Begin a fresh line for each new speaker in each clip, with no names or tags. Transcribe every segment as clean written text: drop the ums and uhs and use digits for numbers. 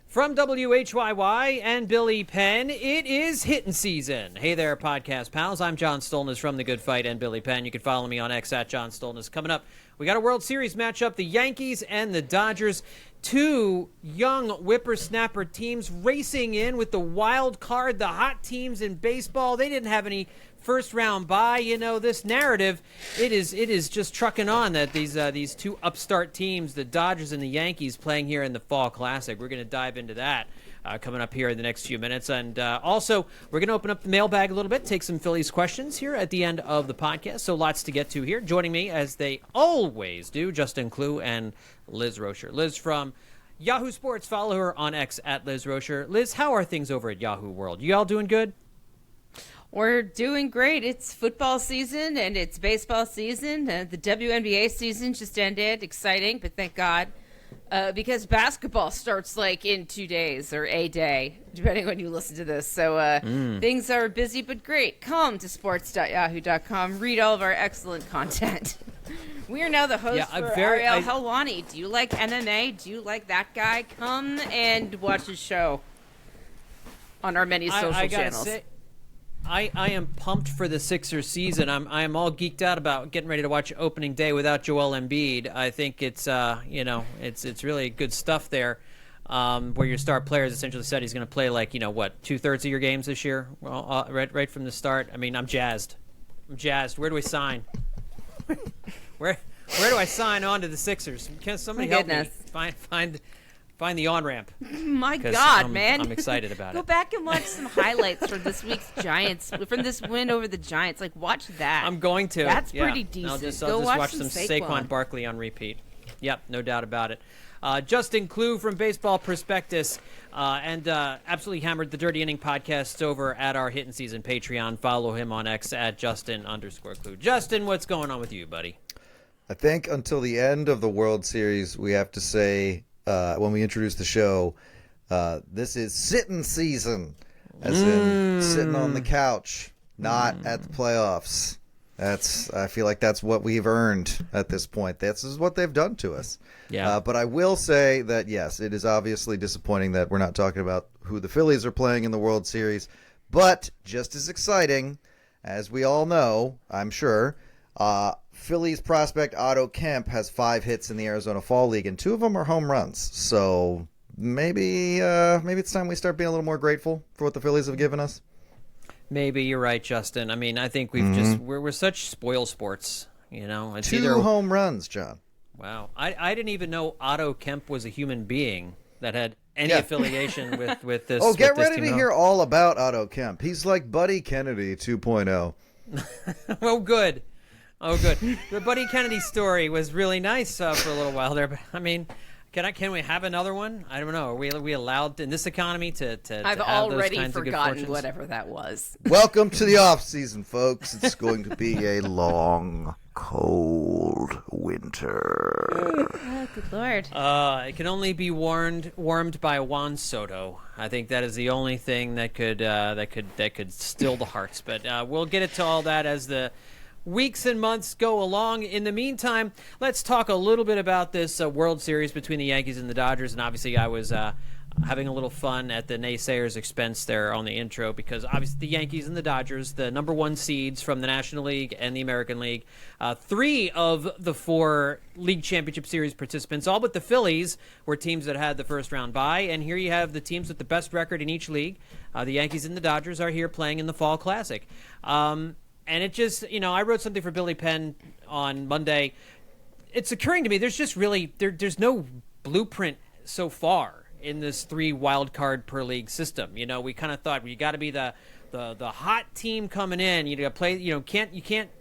From WHYY and Billy Penn, it is Hittin season. Hey there, podcast pals. I'm John Stolnis from The Good Fight and Billy Penn. You can follow me on X at John Stolnis. Coming up, we got a World Series matchup, the Yankees and the Dodgers. Two young whippersnapper teams racing in with the wild card, the hot teams in baseball. They didn't have any first round bye. You know, this narrative, it is just trucking on that these two upstart teams, the Dodgers and the Yankees, playing here in the Fall Classic. We're going to dive into that coming up here in the next few minutes. And also, we're going to open up the mailbag a little bit, take some Phillies questions here at the end of the podcast. So lots to get to here. Joining me, as they always do, Justin Klugh and Liz Roscher. Liz from Yahoo Sports. Follow her on X at Liz Roscher. Liz, how are things over at Yahoo World? You all doing good?
We're doing great. It's football season and it's baseball season. The WNBA season just ended. Exciting, but thank God. Because basketball starts like in 2 days or a day, depending when you listen to this. So things are busy but great. Come to sports.yahoo.com. Read all of our excellent content. We are now the host for Ariel Helwani. Do you like MMA? Do you like that guy? Come and watch his show on our many social channels.
I am pumped for the Sixers season. I'm all geeked out about getting ready to watch opening day without Joel Embiid. I think it's it's really good stuff there. Where your star players essentially said he's going to play like 2/3 of your games this year, right from the start. I mean, I'm jazzed. Where do we sign? Where do I sign on to the Sixers? Can somebody help me find the on-ramp?
My God, man.
I'm excited about
Go back and watch some highlights from this week's Giants, from this win over the Giants. Like, watch that.
I'm going to.
That's pretty decent.
I'll just watch some Saquon Barkley on repeat. Yep, no doubt about it. Justin Klugh from Baseball Prospectus and absolutely hammered the Dirty Inning podcast over at our Hittin Season Patreon. Follow him on X at Justin_Klugh. Justin, what's going on with you, buddy?
I think until the end of the World Series, we have to say, when we introduce the show, this is sitting season, as in sitting on the couch, not at the playoffs. I feel like that's what we've earned at this point. This is what they've done to us.
Yeah.
But I will say that, yes, it is obviously disappointing that we're not talking about who the Phillies are playing in the World Series. But just as exciting, as we all know, I'm sure, Phillies prospect Otto Kemp has 5 hits in the Arizona Fall League, and 2 of them are home runs. So maybe it's time we start being a little more grateful for what the Phillies have given us.
Maybe you're right, Justin. I mean, I think we're such spoil sports. It's
2 home runs, John.
Wow, I didn't even know Otto Kemp was a human being that had any affiliation with this.
Oh, get ready to hear all about Otto Kemp. He's like Buddy Kennedy 2.0.
Oh, good. The Buddy Kennedy story was really nice for a little while there, but I mean, can we have another one? I don't know. Are we allowed in this economy to
I've
have
already
those kinds of good
forgotten
fortunes?
whatever that was.
Welcome to the off season, folks. It's going to be a long, cold winter.
Oh, good Lord.
It can only be warmed by Juan Soto. I think that is the only thing that could still the hearts. But we'll get into all that as the weeks and months go along. In the meantime, let's talk a little bit about this World Series between the Yankees and the Dodgers. And obviously, I was having a little fun at the naysayers' expense there on the intro, because obviously the Yankees and the Dodgers, the number 1 seeds from the National League and the American League, 3 of the 4 League Championship Series participants, all but the Phillies, were teams that had the first round bye. And here you have the teams with the best record in each league. The Yankees and the Dodgers are here playing in the Fall Classic. And it just, I wrote something for Billy Penn on Monday. It's occurring to me, there's just really, there's no blueprint so far in this 3 wild card per league system. We kind of thought, you got to be the hot team coming in. You got to play, you can't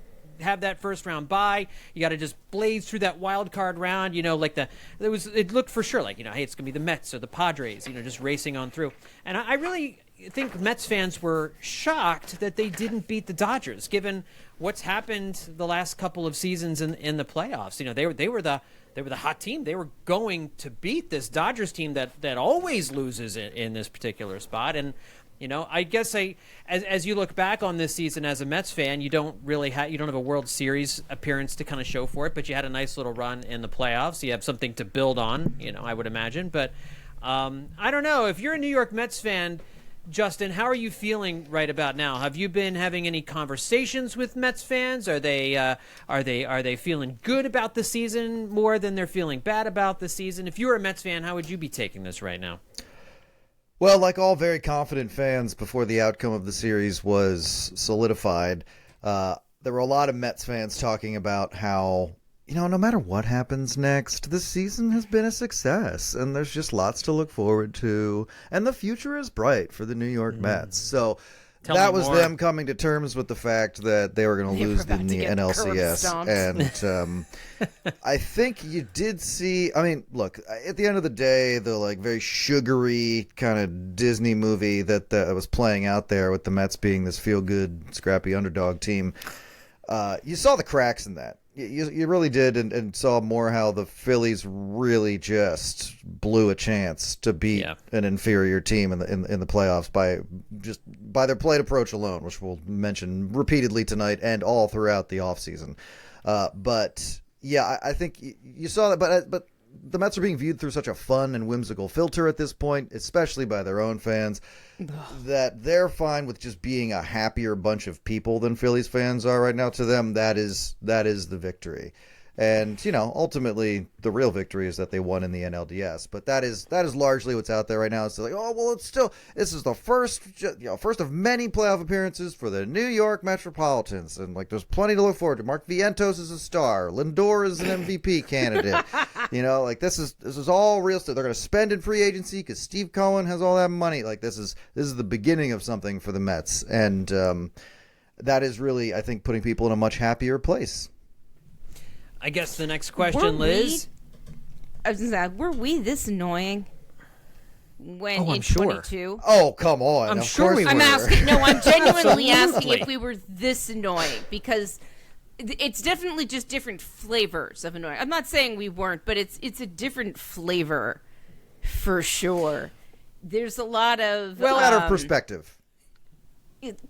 have that first round bye. You got to just blaze through that wild card round. It looked for sure like, hey, it's going to be the Mets or the Padres, just racing on through. And I really think Mets fans were shocked that they didn't beat the Dodgers, given what's happened the last couple of seasons in the playoffs. They were the hot team. They were going to beat this Dodgers team that always loses in this particular spot. And I guess as you look back on this season as a Mets fan, you don't have a World Series appearance to kind of show for it, but you had a nice little run in the playoffs. You have something to build on, I would imagine. But I don't know. If you're a New York Mets fan, Justin, how are you feeling right about now? Have you been having any conversations with Mets fans? Are they feeling good about the season more than they're feeling bad about the season? If you were a Mets fan, how would you be taking this right now?
Well, like all very confident fans before the outcome of the series was solidified, there were a lot of Mets fans talking about how, no matter what happens next, this season has been a success, and there's just lots to look forward to, and the future is bright for the New York Mets. So that was them coming to terms with the fact that they were going to lose in the NLCS. And I think you did see, look, at the end of the day, the very sugary kind of Disney movie that was playing out there with the Mets being this feel-good, scrappy underdog team, you saw the cracks in that. You really did, and saw more how the Phillies really just blew a chance to beat an inferior team in the playoffs by their plate approach alone, which we'll mention repeatedly tonight and all throughout the offseason. But yeah, I think you saw that, but the Mets are being viewed through such a fun and whimsical filter at this point, especially by their own fans, that they're fine with just being a happier bunch of people than Phillies fans are right now. To them, that is the victory. And, ultimately the real victory is that they won in the NLDS. But that is largely what's out there right now. It's like, this is the first of many playoff appearances for the New York Metropolitans. And there's plenty to look forward to. Mark Vientos is a star. Lindor is an MVP candidate. This is all real stuff. They're going to spend in free agency because Steve Cohen has all that money. This is the beginning of something for the Mets. And that is really, I think, putting people in a much happier place.
I guess the next question, Liz.
I was going to say, were we this annoying when in 22?
Oh, come on.
I'm sure we were.
I'm asking. No, I'm genuinely asking if we were this annoying, because it's definitely just different flavors of annoying. I'm not saying we weren't, but it's a different flavor for sure. There's a lot of
matter of perspective.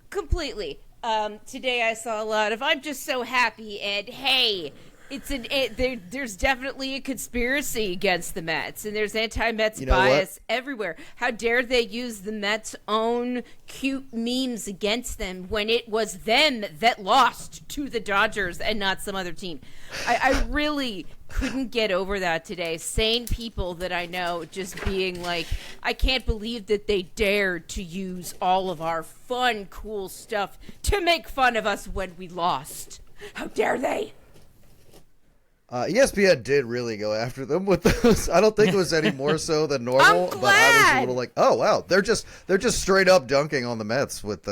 Completely. Today I saw a lot of I'm just so happy, and hey, there's definitely a conspiracy against the Mets, and there's anti-Mets bias everywhere. How dare they use the Mets' own cute memes against them when it was them that lost to the Dodgers and not some other team? I really couldn't get over that today. Sane people that I know just being like, I can't believe that they dared to use all of our fun, cool stuff to make fun of us when we lost. How dare they?
ESPN did really go after them with those. I don't think it was any more so than normal,
I'm glad.
But I was a little like, oh wow, they're just straight up dunking on the Mets with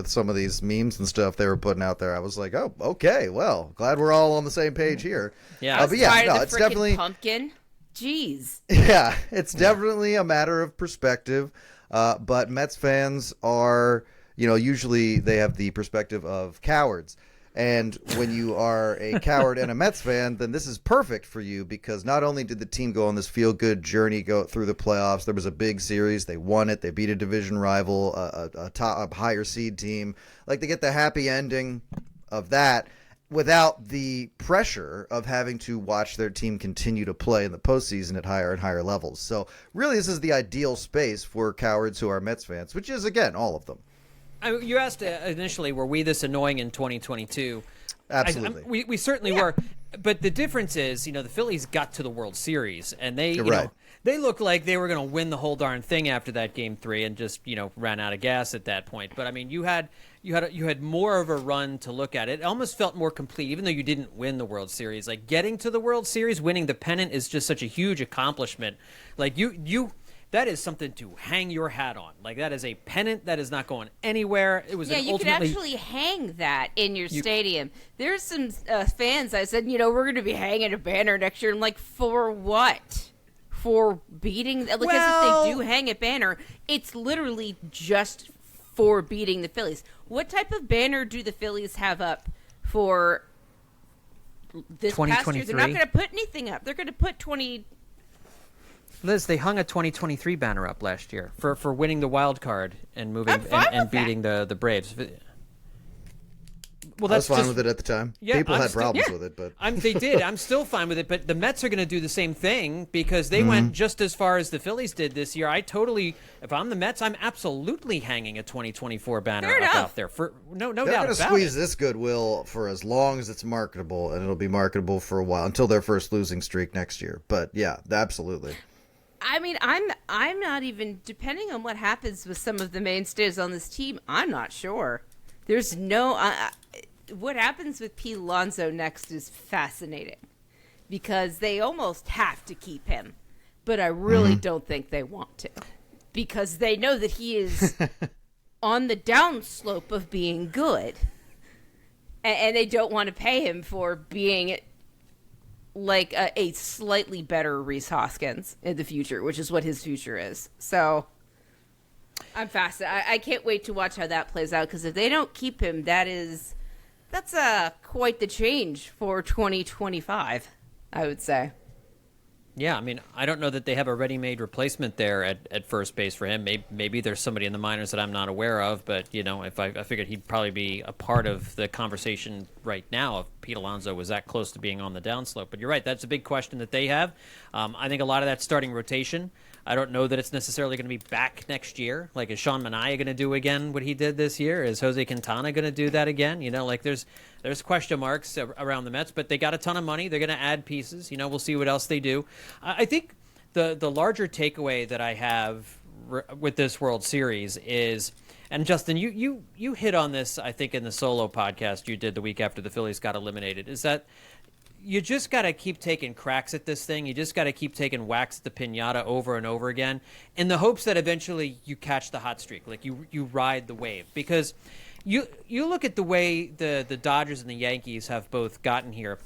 some of these memes and stuff they were putting out there. I was like, oh, okay, well, glad we're all on the same page here.
Yeah,
but it's definitely pumpkin. Jeez.
Yeah, it's definitely a matter of perspective. But Mets fans are, usually they have the perspective of cowards. And when you are a coward and a Mets fan, then this is perfect for you, because not only did the team go on this feel-good journey, go through the playoffs, there was a big series, they won it, they beat a division rival, a higher seed team. They get the happy ending of that without the pressure of having to watch their team continue to play in the postseason at higher and higher levels. So really, this is the ideal space for cowards who are Mets fans, which is, again, all of them.
You asked initially, were we this annoying in 2022?
Absolutely.
We certainly were. But the difference is, the Phillies got to the World Series, and they looked like they were going to win the whole darn thing after that Game 3 and just, ran out of gas at that point. But, you had more of a run to look at. It almost felt more complete, even though you didn't win the World Series. Getting to the World Series, winning the pennant is just such a huge accomplishment. That is something to hang your hat on. That is a pennant that is not going anywhere. It was
you could actually hang that in your stadium. There's some fans I said, we're going to be hanging a banner next year. I'm like, for what? For beating? Because if they do hang a banner, it's literally just for beating the Phillies. What type of banner do the Phillies have up for this past year? They're not going to put anything up. They're going to put 20...
Liz, they hung a 2023 banner up last year for winning the wild card and moving and beating the Braves.
I was fine with it at the time.
Yeah,
People had problems with it, but
they did. I'm still fine with it, but the Mets are going to do the same thing because they went just as far as the Phillies did this year. If I'm the Mets, I'm absolutely hanging a 2024 banner up out there. No doubt about it.
They're going to squeeze this goodwill for as long as it's marketable, and it'll be marketable for a while until their first losing streak next year. But yeah, absolutely.
I mean, I'm not even, depending on what happens with some of the mainstays on this team, I'm not sure. There's no what happens with Pete Alonso next is fascinating because they almost have to keep him, but I really don't think they want to because they know that he is on the downslope of being good, and they don't want to pay him for being like a slightly better Rhys Hoskins in the future, which is what his future is. So I'm fascinated. I can't wait to watch how that plays out because if they don't keep him, that's quite the change for 2025, I would say.
Yeah, I mean, I don't know that they have a ready-made replacement there at first base for him. Maybe there's somebody in the minors that I'm not aware of, but, if I figured he'd probably be a part of the conversation right now if Pete Alonso was that close to being on the downslope. But you're right, that's a big question that they have. I think a lot of that starting rotation. I don't know that it's necessarily going to be back next year. Like, is Sean Manaea going to do again what he did this year? Is Jose Quintana going to do that again? There's question marks around the Mets, but they got a ton of money. They're going to add pieces. We'll see what else they do. I think the larger takeaway that I have with this World Series is, and Justin, you hit on this, I think, in the solo podcast you did the week after the Phillies got eliminated, is that you just got to keep taking cracks at this thing. You just got to keep taking whacks at the piñata over and over again in the hopes that eventually you catch the hot streak, like you ride the wave. Because you look at the way the Dodgers and the Yankees have both gotten here.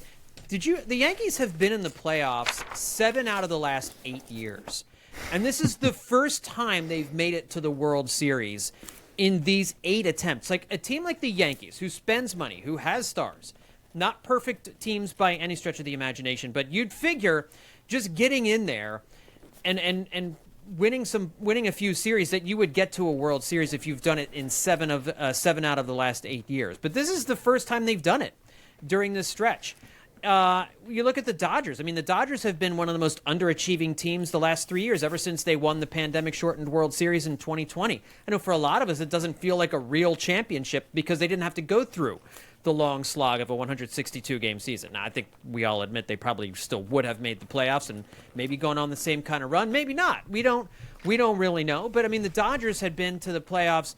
The Yankees have been in the playoffs 7 out of the last 8 years. And this is the first time they've made it to the World Series in these 8 attempts. Like a team like the Yankees, who spends money, who has stars, not perfect teams by any stretch of the imagination, but you'd figure just getting in there and winning a few series that you would get to a World Series if you've done it in 7 out of the last 8 years. But this is the first time they've done it during this stretch. You look at the Dodgers. I mean, the Dodgers have been one of the most underachieving teams the last 3 years, ever since they won the pandemic-shortened World Series in 2020. I know for a lot of us, it doesn't feel like a real championship because they didn't have to go through the long slog of a 162-game season. Now, I think we all admit they probably still would have made the playoffs and maybe gone on the same kind of run. Maybe not. We don't really know. But, I mean, the Dodgers had been to the playoffs,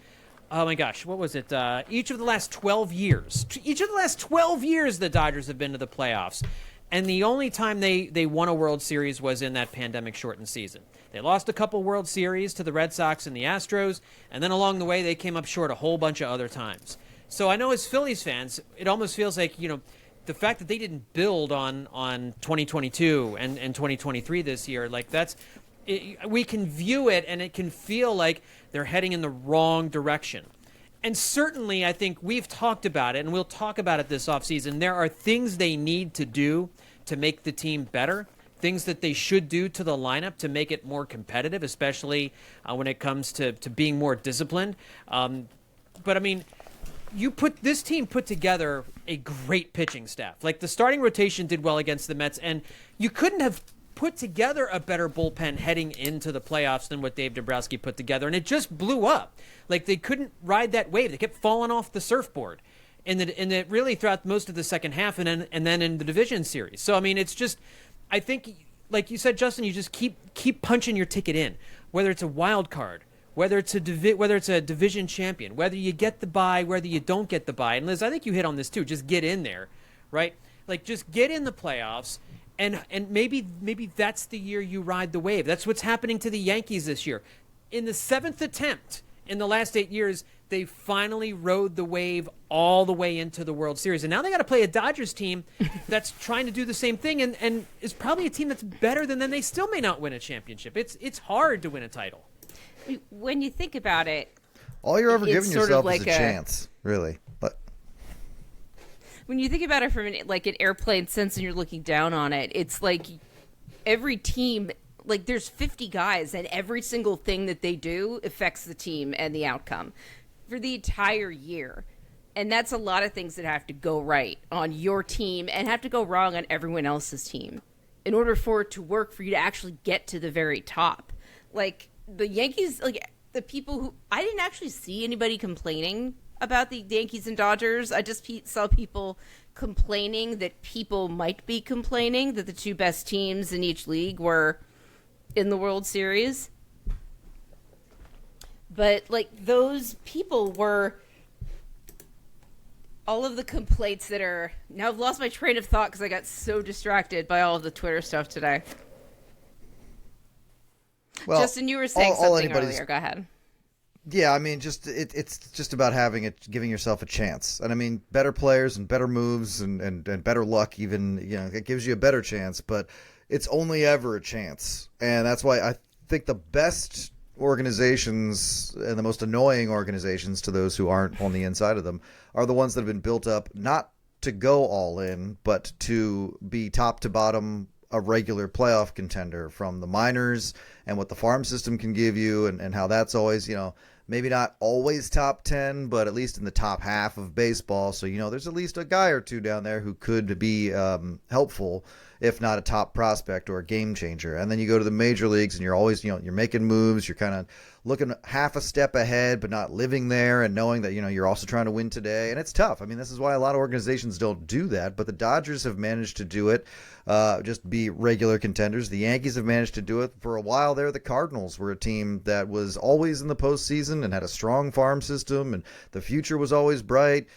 oh, my gosh, what was it? Each of the last 12 years. Each of the last 12 years the Dodgers have been to the playoffs. And the only time they won a World Series was in that pandemic-shortened season. They lost a couple World Series to the Red Sox and the Astros, and then along the way they came up short a whole bunch of other times. So I know as Phillies fans, it almost feels like, the fact that they didn't build on 2022 and 2023 this year, like we can view it and it can feel like they're heading in the wrong direction. And certainly I think we've talked about it, and we'll talk about it this offseason. There are things they need to do to make the team better, things that they should do to the lineup to make it more competitive, especially when it comes to being more disciplined. But I mean, this team put together a great pitching staff. Like, the starting rotation did well against the Mets, and you couldn't have put together a better bullpen heading into the playoffs than what Dave Dombrowski put together, and it just blew up. Like, they couldn't ride that wave. They kept falling off the surfboard, and it really throughout most of the second half, and then in the division series. So I mean, it's just, I think, like you said, Justin, you just keep punching your ticket in, whether it's a wild card, whether it's a division champion, whether you get the bye, whether you don't get the bye. And Liz, I think you hit on this too. Just get in there, right? Like, just get in the playoffs, and maybe that's the year you ride the wave. That's what's happening to the Yankees this year. In the 7th attempt in the last 8 years, they finally rode the wave all the way into the World Series. And now they got to play a Dodgers team that's trying to do the same thing and is probably a team that's better than them. They still may not win a championship. It's hard to win a title.
When you think about it,
all you're ever giving yourself is a chance, really. But
when you think about it from an airplane sense and you're looking down on it, it's like every team, like, there's 50 guys and every single thing that they do affects the team and the outcome for the entire year. And that's a lot of things that have to go right on your team and have to go wrong on everyone else's team in order for it to work for you to actually get to the very top. Like the Yankees, like the people who I didn't actually see anybody complaining about the Yankees and Dodgers. I just saw people complaining that people might be complaining that the two best teams in each league were in the World Series. But like those people were all of the complaints that are now I've lost my train of thought because I got so distracted by all of the Twitter stuff today. Well, Justin, you were saying something earlier. Go ahead.
Yeah, I mean, it's just about giving yourself a chance, and I mean, better players and better moves and better luck. Even it gives you a better chance, but it's only ever a chance, and that's why I think the best organizations and the most annoying organizations to those who aren't on the inside of them are the ones that have been built up not to go all in, but to be top to bottom a regular playoff contender, from the minors and what the farm system can give you, and how that's always, maybe not always top 10, but at least in the top half of baseball. So, there's at least a guy or two down there who could be helpful, if not a top prospect or a game changer. And then you go to the major leagues and you're always, you're making moves. You're kind of looking half a step ahead, but not living there, and knowing that, you're also trying to win today. And it's tough. I mean, this is why a lot of organizations don't do that, but the Dodgers have managed to do it, just be regular contenders. The Yankees have managed to do it for a while there. The Cardinals were a team that was always in the postseason and had a strong farm system, and the future was always bright.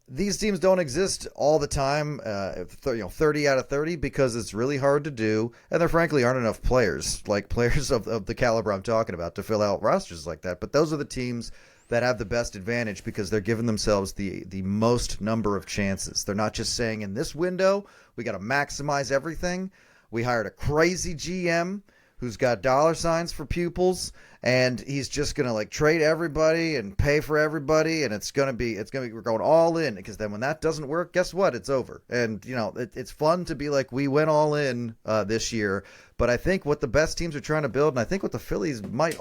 These teams don't exist all the time, 30 out of 30, because it's really hard to do, and there frankly aren't enough players, like players of the caliber I'm talking about, to fill out rosters like that. But those are the teams that have the best advantage because they're giving themselves the most number of chances. They're not just saying, in this window, we got to maximize everything. We hired a crazy GM who's got dollar signs for pupils, and he's just going to trade everybody and pay for everybody, and it's going to be we're going all in, because then when that doesn't work, guess what? It's over. And it's fun to be like, we went all in this year, but I think what the best teams are trying to build, and I think what the Phillies might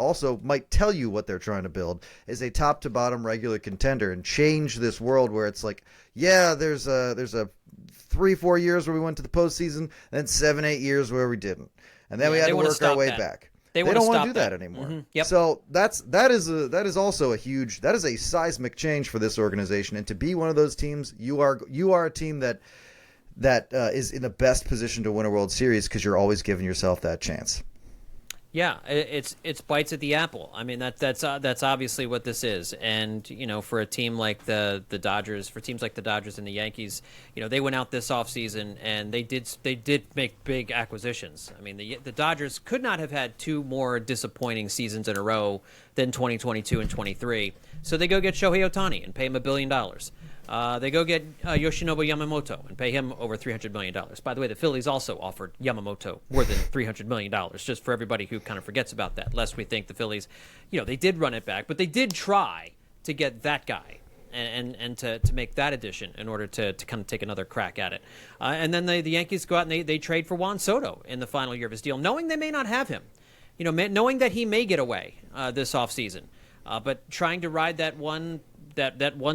tell you what they're trying to build, is a top to bottom regular contender, and change this world where it's like, yeah, there's a 3-4 years where we went to the postseason, and then 7-8 years where we didn't. And then we had to work our way back. They don't want to do that anymore.
Mm-hmm. Yep.
So that is also a huge, that is a seismic change for this organization. And to be one of those teams, you are a team that is in the best position to win a World Series, because you're always giving yourself that chance.
Yeah, it's bites at the apple. I mean, that's obviously what this is. And for a team like the Dodgers, for teams like the Dodgers and the Yankees, they went out this offseason and they did make big acquisitions. I mean, the Dodgers could not have had two more disappointing seasons in a row than 2022 and 23. So they go get Shohei Ohtani and pay him $1 billion. They go get Yoshinobu Yamamoto and pay him over $300 million. By the way, the Phillies also offered Yamamoto more than $300 million, just for everybody who kind of forgets about that, lest we think the Phillies, they did run it back, but they did try to get that guy and to make that addition in order to kind of take another crack at it. And then the Yankees go out and they trade for Juan Soto in the final year of his deal, knowing they may not have him, knowing that he may get away this offseason, but trying to ride that one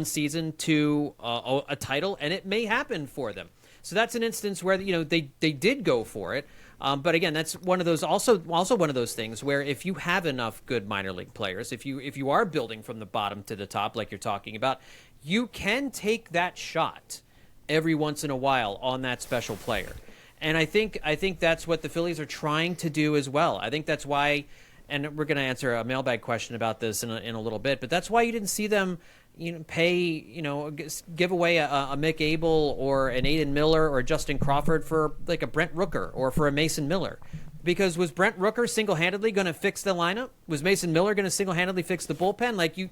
season to a title, and it may happen for them. So that's an instance where they did go for it. But again, that's one of those also one of those things where if you have enough good minor league players, if you are building from the bottom to the top like you're talking about, you can take that shot every once in a while on that special player. And I think that's what the Phillies are trying to do as well. I think that's why, and we're going to answer a mailbag question about this in a little bit, but that's why you didn't see them give away a Mick Abel or an Aiden Miller or Justin Crawford for like a Brent Rooker or for a Mason Miller. Because was Brent Rooker single-handedly going to fix the lineup? Was Mason Miller going to single-handedly fix the bullpen? Like you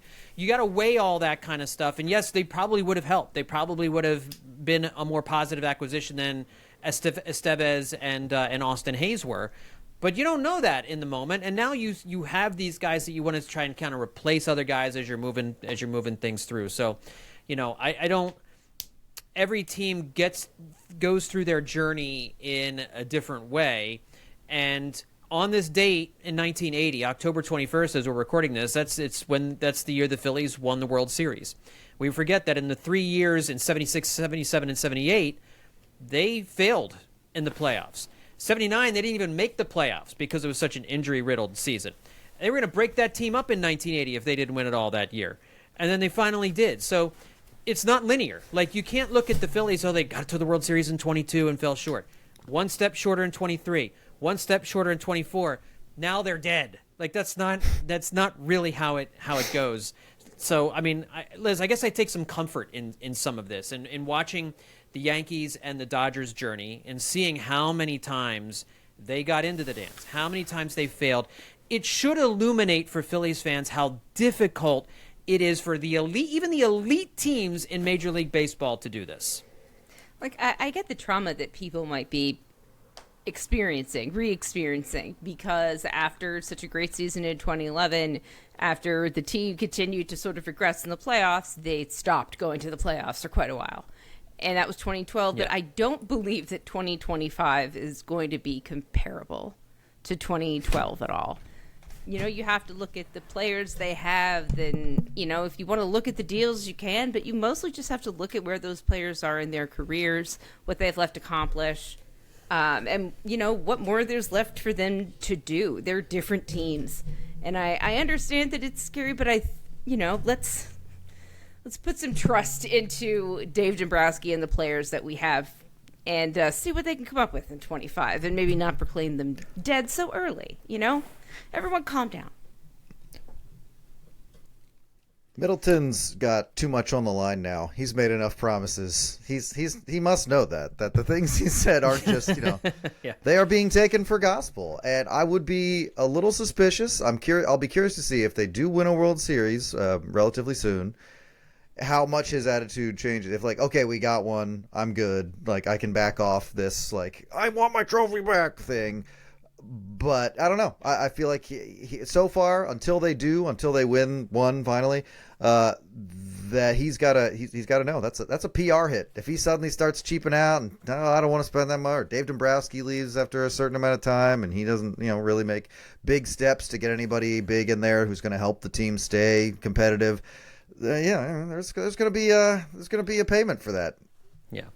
got to weigh all that kind of stuff. And yes, they probably would have helped. They probably would have been a more positive acquisition than Estevez and Austin Hayes were. But you don't know that in the moment, and now you have these guys that you want to try and kind of replace other guys as you're moving things through. So, I don't. Every team goes through their journey in a different way, and on this date in 1980, October 21st, as we're recording this, that's the year the Phillies won the World Series. We forget that in the 3 years in 76, 77, and 78, they failed in the playoffs. 79, they didn't even make the playoffs because it was such an injury-riddled season. They were going to break that team up in 1980 if they didn't win it all that year. And then they finally did. So it's not linear. Like, you can't look at the Phillies, they got to the World Series in 22 and fell short. One step shorter in 23. One step shorter in 24. Now they're dead. Like, that's not really how it goes. So, I mean, Liz, I guess I take some comfort in some of this. And in watching the Yankees and the Dodgers journey and seeing how many times they got into the dance, how many times they failed, it should illuminate for Phillies fans how difficult it is for the elite, even the elite teams in Major League Baseball to do this.
Like, I get the trauma that people might be re-experiencing, because after such a great season in 2011, after the team continued to sort of regress in the playoffs, they stopped going to the playoffs for quite a while. And that was 2012,
yeah.
But I don't believe that 2025 is going to be comparable to 2012 at all. You have to look at the players they have. Then, if you want to look at the deals, you can, but you mostly just have to look at where those players are in their careers, what they've left to accomplish, and, what more there's left for them to do. They're different teams. And I understand that it's scary, but let's put some trust into Dave Dombrowski and the players that we have, and see what they can come up with in 25, and maybe not proclaim them dead so early, Everyone calm down.
Middleton's got too much on the line now. He's made enough promises. He must know that the things he said aren't just,
yeah.
They are being taken for gospel. And I would be a little suspicious. I'll be curious to see if they do win a World Series relatively soon, how much his attitude changes. If, like, okay, we got one, I'm good. Like, I can back off this, like, I want my trophy back thing. But I don't know. I feel like he so far, until they win one finally, that he's got to know that's a PR hit. If he suddenly starts cheaping out and I don't want to spend that much, or Dave Dombrowski leaves after a certain amount of time and he doesn't really make big steps to get anybody big in there who's going to help the team stay competitive, there's going to be a payment for that.
Yeah.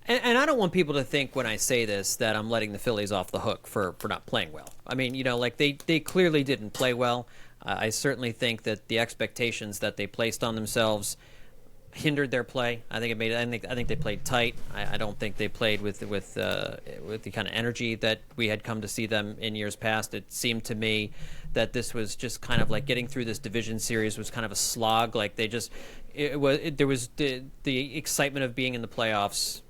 And I don't want people to think when I say this that I'm letting the Phillies off the hook for not playing well. I mean, like they clearly didn't play well. I certainly think that the expectations that they placed on themselves hindered their play. I think they played tight. I don't think they played with the kind of energy that we had come to see them in years past. It seemed to me that this was just kind of like getting through this division series was kind of a slog. Like there was the excitement of being in the playoffs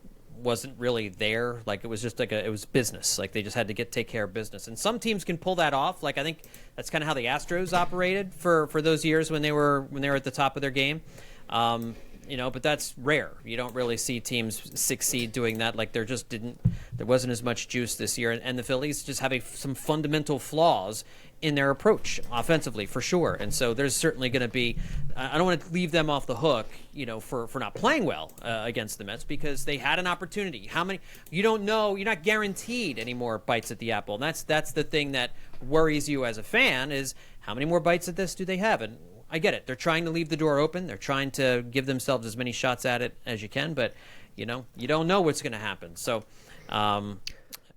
wasn't really there. Like, it was just like it was business. Like, they just had to take care of business. And some teams can pull that off. Like, I think that's kind of how the Astros operated for those years when they were at the top of their game. But that's rare. You don't really see teams succeed doing that. Like, there wasn't as much juice this year. And the Phillies just have some fundamental flaws in their approach offensively, for sure. And so there's certainly going to be, I don't want to leave them off the hook, for not playing well against the Mets, because they had an opportunity. How many, you don't know, you're not guaranteed any more bites at the apple. And that's the thing that worries you as a fan, is how many more bites at this do they have? And I get it. They're trying to leave the door open. They're trying to give themselves as many shots at it as you can, but you don't know what's going to happen. So,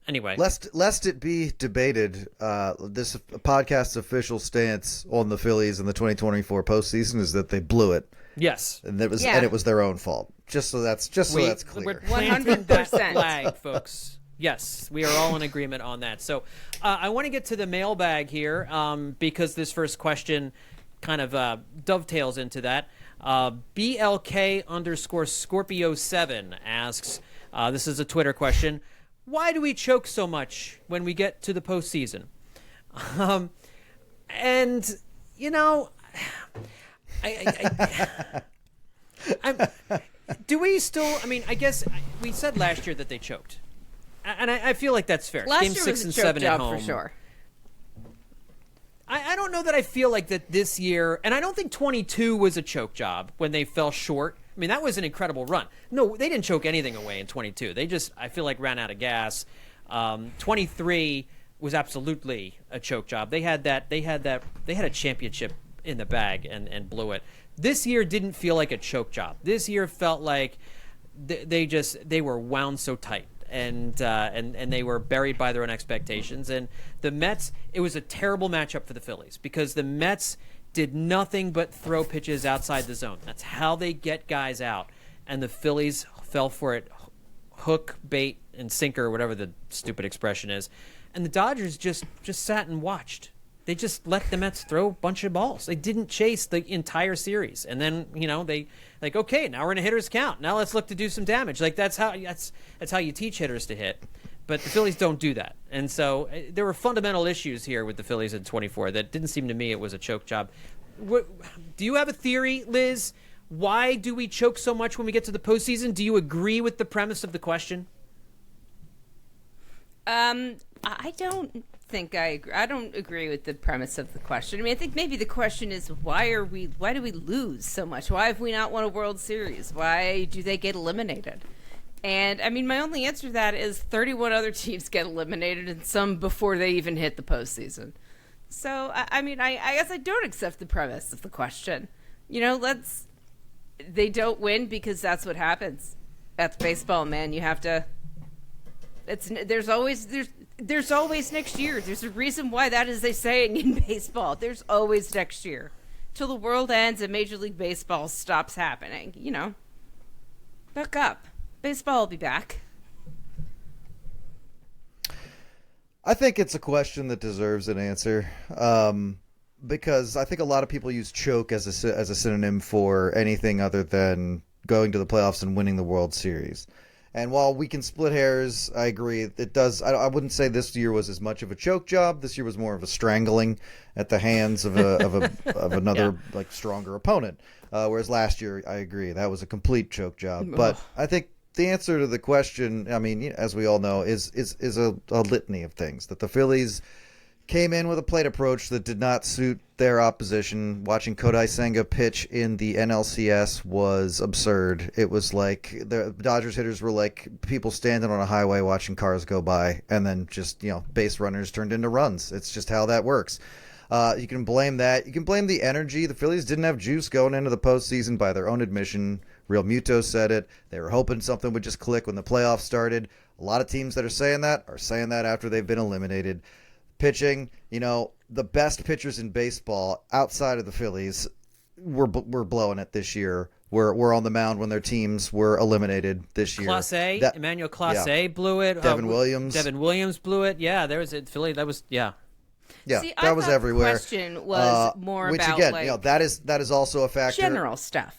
anyway,
lest it be debated, this podcast's official stance on the Phillies in the 2024 postseason is that they blew it.
Yes,
and it was their own fault. Just so that's clear.
We're 100% flag, folks. Yes, we are all in agreement on that. So, I want to get to the mailbag here because this first question kind of dovetails into that. BLK_Scorpio7 asks, this is a Twitter question, why do we choke so much when we get to the postseason? Do we still, I guess we said last year that they choked. And I feel like that's fair.
Last
Game
year
6
was
and
a choke
7
job
at home.
for sure.
I don't know that I feel like that this year, and I don't think 22 was a choke job when they fell short. That was an incredible run. No, they didn't choke anything away in 22. They just, I feel like, ran out of gas. 23, was absolutely a choke job. They had a championship in the bag and blew it. This year didn't feel like a choke job. This year felt like they were wound so tight. And they were buried by their own expectations. And the Mets, it was a terrible matchup for the Phillies because the Mets did nothing but throw pitches outside the zone. That's how they get guys out. And the Phillies fell for it, hook, bait, and sinker, whatever the stupid expression is. And the Dodgers just sat and watched. They just let the Mets throw a bunch of balls. They didn't chase the entire series. And then, they okay, now we're in a hitter's count. Now let's look to do some damage. That's how you teach hitters to hit. But the Phillies don't do that. And so there were fundamental issues here with the Phillies in 24 that didn't seem to me it was a choke job. Do you have a theory, Liz? Why do we choke so much when we get to the postseason? Do you agree with the premise of the question?
I don't think I agree. I don't agree with the premise of the question. I mean, I think maybe the question is why do we lose so much? Why have we not won a World Series? Why do they get eliminated? And I mean, my only answer to that is 31 other teams get eliminated, and some before they even hit the postseason. So I guess I don't accept the premise of the question. They don't win because that's what happens. That's baseball, man. You have to. There's always next year. There's a reason why that is a saying in baseball. There's always next year, till the world ends and Major League Baseball stops happening. Buck up. Baseball will be back.
I think it's a question that deserves an answer, because I think a lot of people use choke as a synonym for anything other than going to the playoffs and winning the World Series. And while we can split hairs, I agree. It does. I wouldn't say this year was as much of a choke job. This year was more of a strangling at the hands of another stronger opponent. Whereas last year, I agree, that was a complete choke job. But I think the answer to the question, I mean, as we all know, is a litany of things. That the Phillies came in with a plate approach that did not suit their opposition. Watching Kodai Senga pitch in the NLCS was absurd. It was like the Dodgers hitters were like people standing on a highway watching cars go by, and then just, base runners turned into runs. It's just how that works. You can blame that. You can blame the energy. The Phillies didn't have juice going into the postseason by their own admission. Real Muto said it. They were hoping something would just click when the playoffs started. A lot of teams that are saying that after they've been eliminated. Pitching, the best pitchers in baseball outside of the Phillies were blowing it this year. Were on the mound when their teams were eliminated this year.
Emmanuel Clase blew it.
Devin Williams
blew it. Yeah, there was a Philly. That was
Yeah,
See,
that was everywhere.
The question was more
which
about
again, that is also a factor.
General stuff.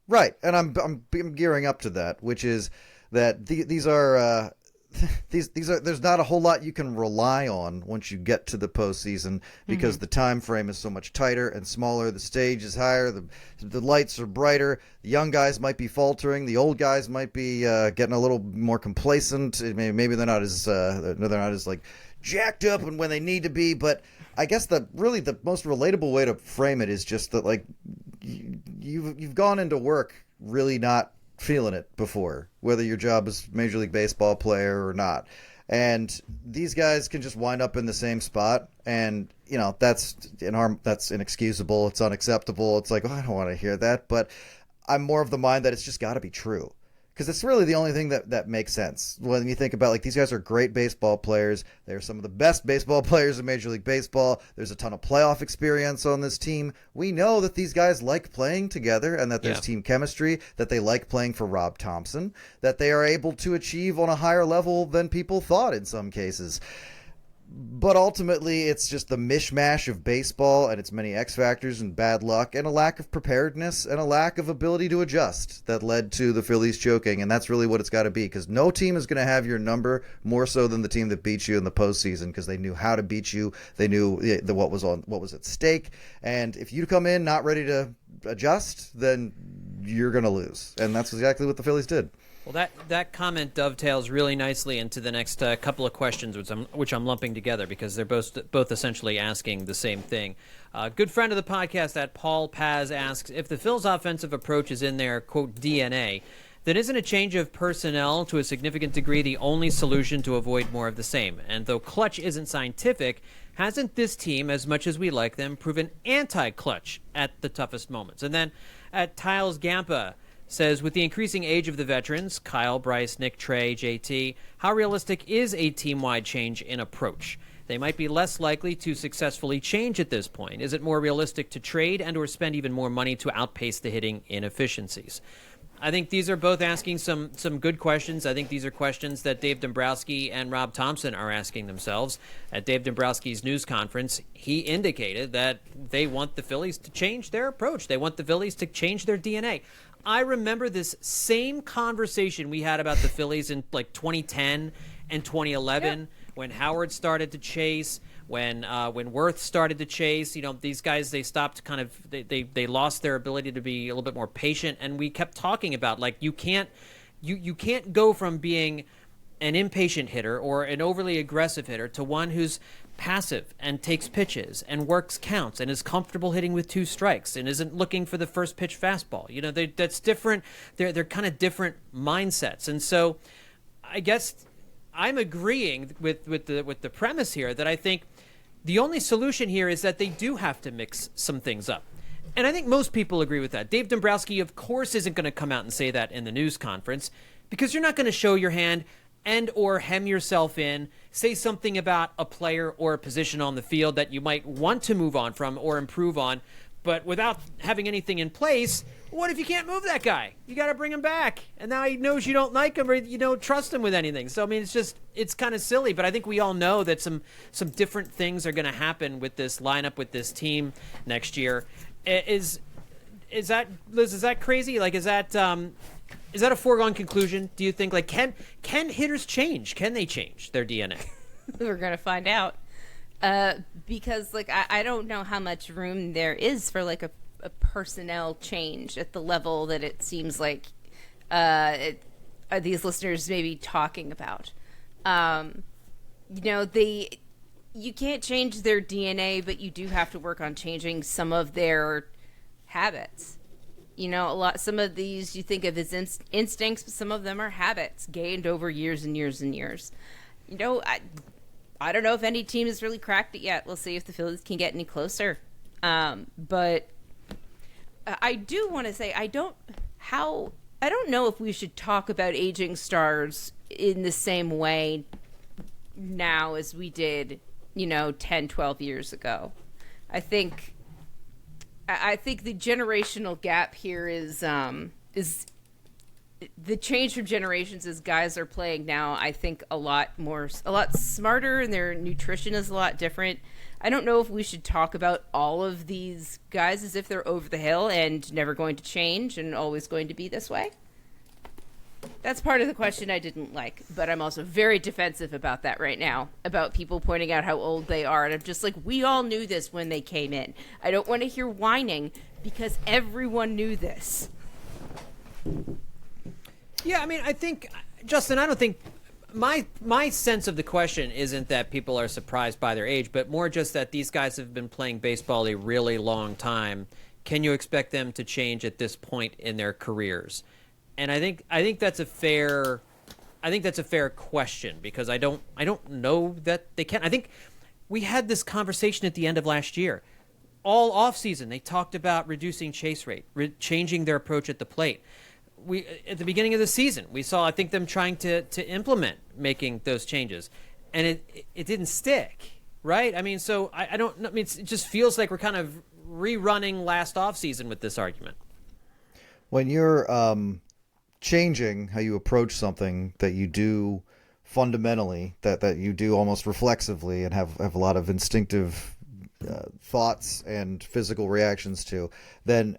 Right, and I'm gearing up to that, which is that these are there's not a whole lot you can rely on once you get to the postseason because the time frame is so much tighter and smaller. The stage is higher. The lights are brighter. The young guys might be faltering. The old guys might be getting a little more complacent. Maybe they're not as like jacked up and when they need to be. But I guess the most relatable way to frame it is just that like you've gone into work really not feeling it before, whether your job is Major League Baseball player or not. And these guys can just wind up in the same spot. And, that's inexcusable. It's unacceptable. It's like, I don't want to hear that. But I'm more of the mind that it's just got to be true. Because it's really the only thing that makes sense. When you think about, these guys are great baseball players. They're some of the best baseball players in Major League Baseball. There's a ton of playoff experience on this team. We know that these guys like playing together and that there's team chemistry, that they like playing for Rob Thompson, that they are able to achieve on a higher level than people thought in some cases. But ultimately, it's just the mishmash of baseball and its many X factors and bad luck and a lack of preparedness and a lack of ability to adjust that led to the Phillies choking. And that's really what it's got to be, because no team is going to have your number more so than the team that beat you in the postseason, because they knew how to beat you. They knew what was at stake. And if you come in not ready to adjust, then you're going to lose. And that's exactly what the Phillies did.
Well, that comment dovetails really nicely into the next couple of questions, which I'm lumping together because they're both essentially asking the same thing. Good friend of the podcast, that Paul Paz, asks, if the Phil's offensive approach is in their, quote, DNA, then isn't a change of personnel to a significant degree the only solution to avoid more of the same? And though clutch isn't scientific, hasn't this team, as much as we like them, proven anti-clutch at the toughest moments? And then at Tiles Gampa says, with the increasing age of the veterans, Kyle, Bryce, Nick, Trey, JT, how realistic is a team-wide change in approach? They might be less likely to successfully change at this point. Is it more realistic to trade and or spend even more money to outpace the hitting inefficiencies? I think these are both asking some good questions. I think these are questions that Dave Dombrowski and Rob Thompson are asking themselves. At Dave Dombrowski's news conference, he indicated that they want the Phillies to change their approach. They want the Phillies to change their DNA. I remember this same conversation we had about the Phillies in like 2010 and 2011 when Howard started to chase, when Wirth started to chase. You know, these guys, they stopped kind of they lost their ability to be a little bit more patient, and we kept talking about like you can't go from being an impatient hitter or an overly aggressive hitter to one who's passive and takes pitches and works counts and is comfortable hitting with 2 strikes and isn't looking for the first pitch fastball. You know, that's different. They're kind of different mindsets. And so I guess I'm agreeing with the premise here that I think the only solution here is that they do have to mix some things up. And I think most people agree with that. Dave Dombrowski, of course, isn't going to come out and say that in the news conference because you're not going to show your hand and or hem yourself in, say something about a player or a position on the field that you might want to move on from or improve on, but without having anything in place. What if you can't move that guy? You got to bring him back. And now he knows you don't like him or you don't trust him with anything. So, I mean, it's kind of silly, but I think we all know that some different things are going to happen with this lineup, with this team next year. Is that, Liz, is that crazy? Like, is that a foregone conclusion? Do you think, like, can hitters change? Can they change their DNA?
We're going to find out. Because, like, I don't know how much room there is for, like, a personnel change at the level that it seems like these listeners may be talking about. You know, you can't change their DNA, but you do have to work on changing some of their habits. You know, some of these you think of as instincts, but some of them are habits gained over years and years and years. You know, I don't know if any team has really cracked it yet. We'll see if the Phillies can get any closer. But I do want to say I don't know if we should talk about aging stars in the same way now as we did, 10, 12 years ago. I think the generational gap here is the change from generations as guys are playing now. I think a lot smarter, and their nutrition is a lot different. I don't know if we should talk about all of these guys as if they're over the hill and never going to change and always going to be this way. That's part of the question I didn't like, but I'm also very defensive about that right now, about people pointing out how old they are. And I'm just like, we all knew this when they came in. I don't want to hear whining because everyone knew this.
Yeah, I mean, I think, Justin, I don't think my sense of the question isn't that people are surprised by their age, but more just that these guys have been playing baseball a really long time. Can you expect them to change at this point in their careers? And I think that's a fair question because I don't know that they can. I think we had this conversation at the end of last year. All offseason, they talked about reducing chase rate, changing their approach at the plate. At the beginning of the season, we saw, I think, them trying to implement making those changes, and it didn't stick, right? I mean, so I don't. I mean, it just feels like we're kind of rerunning last offseason with this argument.
When you're changing how you approach something that you do fundamentally, that you do almost reflexively, and have a lot of instinctive thoughts and physical reactions to, then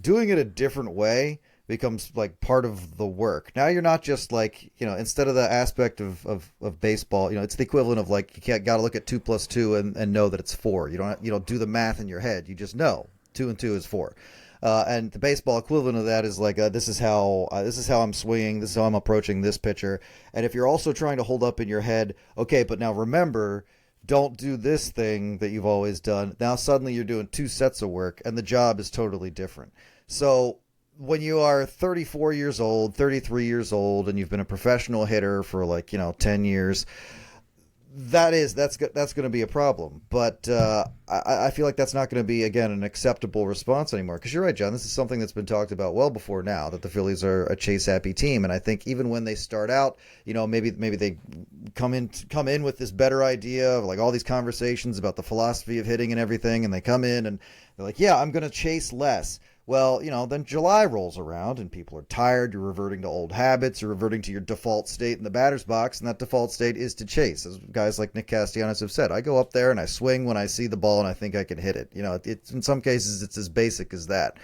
doing it a different way becomes like part of the work. Now you're not just like, instead of the aspect of baseball, it's the equivalent of like, got to look at 2 + 2 and know that it's 4. You don't do the math in your head. You just know 2 and 2 is 4. And the baseball equivalent of that is like, this is how I'm swinging. This is how I'm approaching this pitcher. And if you're also trying to hold up in your head, okay, but now remember, don't do this thing that you've always done. Now suddenly you're doing 2 sets of work and the job is totally different. So when you are 34 years old, 33 years old, and you've been a professional hitter for 10 years, that's going to be a problem. But I feel like that's not going to be, again, an acceptable response anymore. Because you're right, John. This is something that's been talked about well before now, that the Phillies are a chase happy team. And I think even when they start out, maybe they come in with this better idea of all these conversations about the philosophy of hitting and everything, and they come in and they're like, yeah, I'm going to chase less. Well, then July rolls around and people are tired. You're reverting to old habits. You're reverting to your default state in the batter's box, and that default state is to chase. As guys like Nick Castellanos have said, I go up there and I swing when I see the ball and I think I can hit it. It's in some cases it's as basic as that.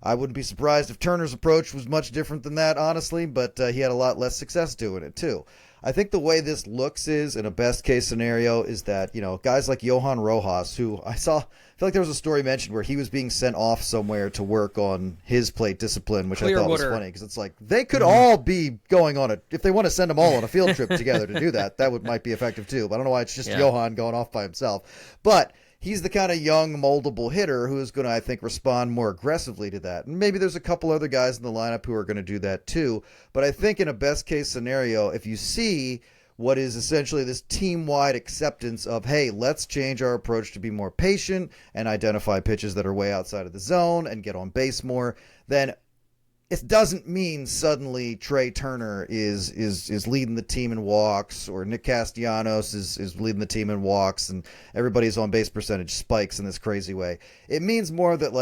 I wouldn't be surprised if Turner's approach was much different than that, honestly, but he had a lot less success doing it too. I think the way this looks is, in a best case scenario, is that, guys like Johan Rojas, who I feel like there was a story mentioned where he was being sent off somewhere to work on his plate discipline, which I thought was funny, because it's like they could all be going on if they want to send them all on a field trip together to do that, might be effective too. But I don't know why it's just Johan going off by himself. But he's the kind of young, moldable hitter who is going to, I think, respond more aggressively to that. And maybe there's a couple other guys in the lineup who are going to do that too. But I think in a best-case scenario, if you see what is essentially this team-wide acceptance of, hey, let's change our approach to be more patient and identify pitches that are way outside of the zone and get on base more, then it doesn't mean suddenly Trey Turner is leading the team in walks, or Nick Castellanos is leading the team in walks, and everybody's on base percentage spikes in this crazy way. It means more that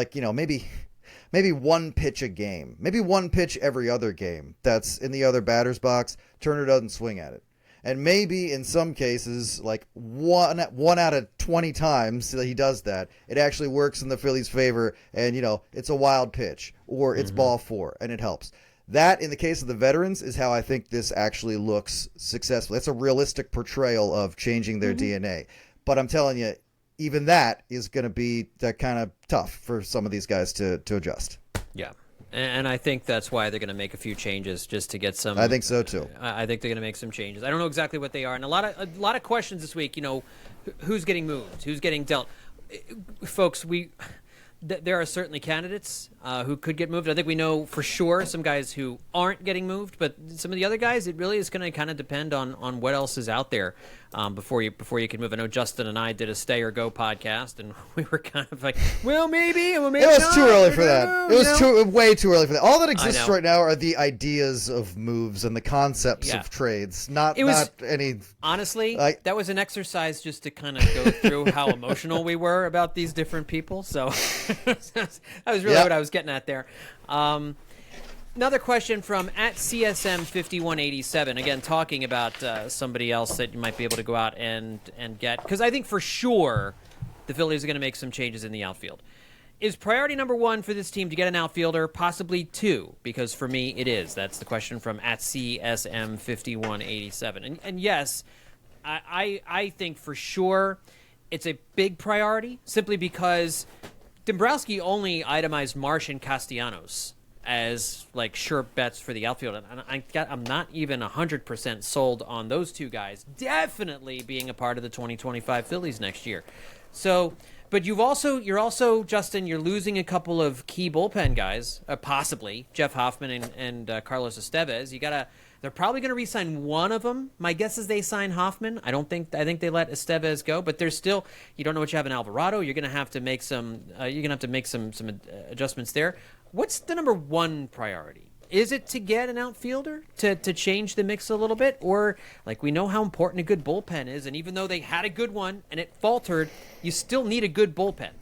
maybe one pitch a game, maybe one pitch every other game that's in the other batter's box, Turner doesn't swing at it. And maybe in some cases, one out of 20 times that he does that, it actually works in the Phillies' favor, and it's a wild pitch or it's ball four, and it helps. That, in the case of the veterans, is how I think this actually looks successful. It's a realistic portrayal of changing their DNA. But I'm telling you, even that is going to be that kind of tough for some of these guys to adjust.
Yeah. And I think that's why they're going to make a few changes just to get some.
I think so too.
I think they're going to make some changes. I don't know exactly what they are, and a lot of questions this week. Who's getting moved? Who's getting dealt? Folks, there are certainly candidates who could get moved. I think we know for sure some guys who aren't getting moved, but some of the other guys, it really is going to kind of depend on what else is out there before you can move. I know Justin and I did a Stay or Go podcast, and we were kind of like, well, maybe, and maybe
it was
not.
too early for that. It was way too early for that. All that exists right now are the ideas of moves and the concepts of trades, not any.
Honestly, that was an exercise just to kind of go through how emotional we were about these different people. So that was really what I was getting at there. Another question from @CSM5187. Again, talking about somebody else that you might be able to go out and get. Because I think for sure the Phillies are going to make some changes in the outfield. Is priority number one for this team to get an outfielder? Possibly two, because for me it is. That's the question from @CSM5187. And yes, I think for sure it's a big priority, simply because Dombrowski only itemized Marsh and Castellanos as sure bets for the outfield, and I'm not even 100% sold on those two guys definitely being a part of the 2025 Phillies next year. So, but you're also Justin, you're losing a couple of key bullpen guys, possibly Jeff Hoffman and Carlos Estevez. They're probably going to re-sign one of them. My guess is they sign Hoffman. I think they let Estevez go, but there's still, you don't know what you have in Alvarado. You're going to have to make some adjustments there. What's the number one priority? Is it to get an outfielder to change the mix a little bit? Or, we know how important a good bullpen is, and even though they had a good one and it faltered, you still need a good bullpen.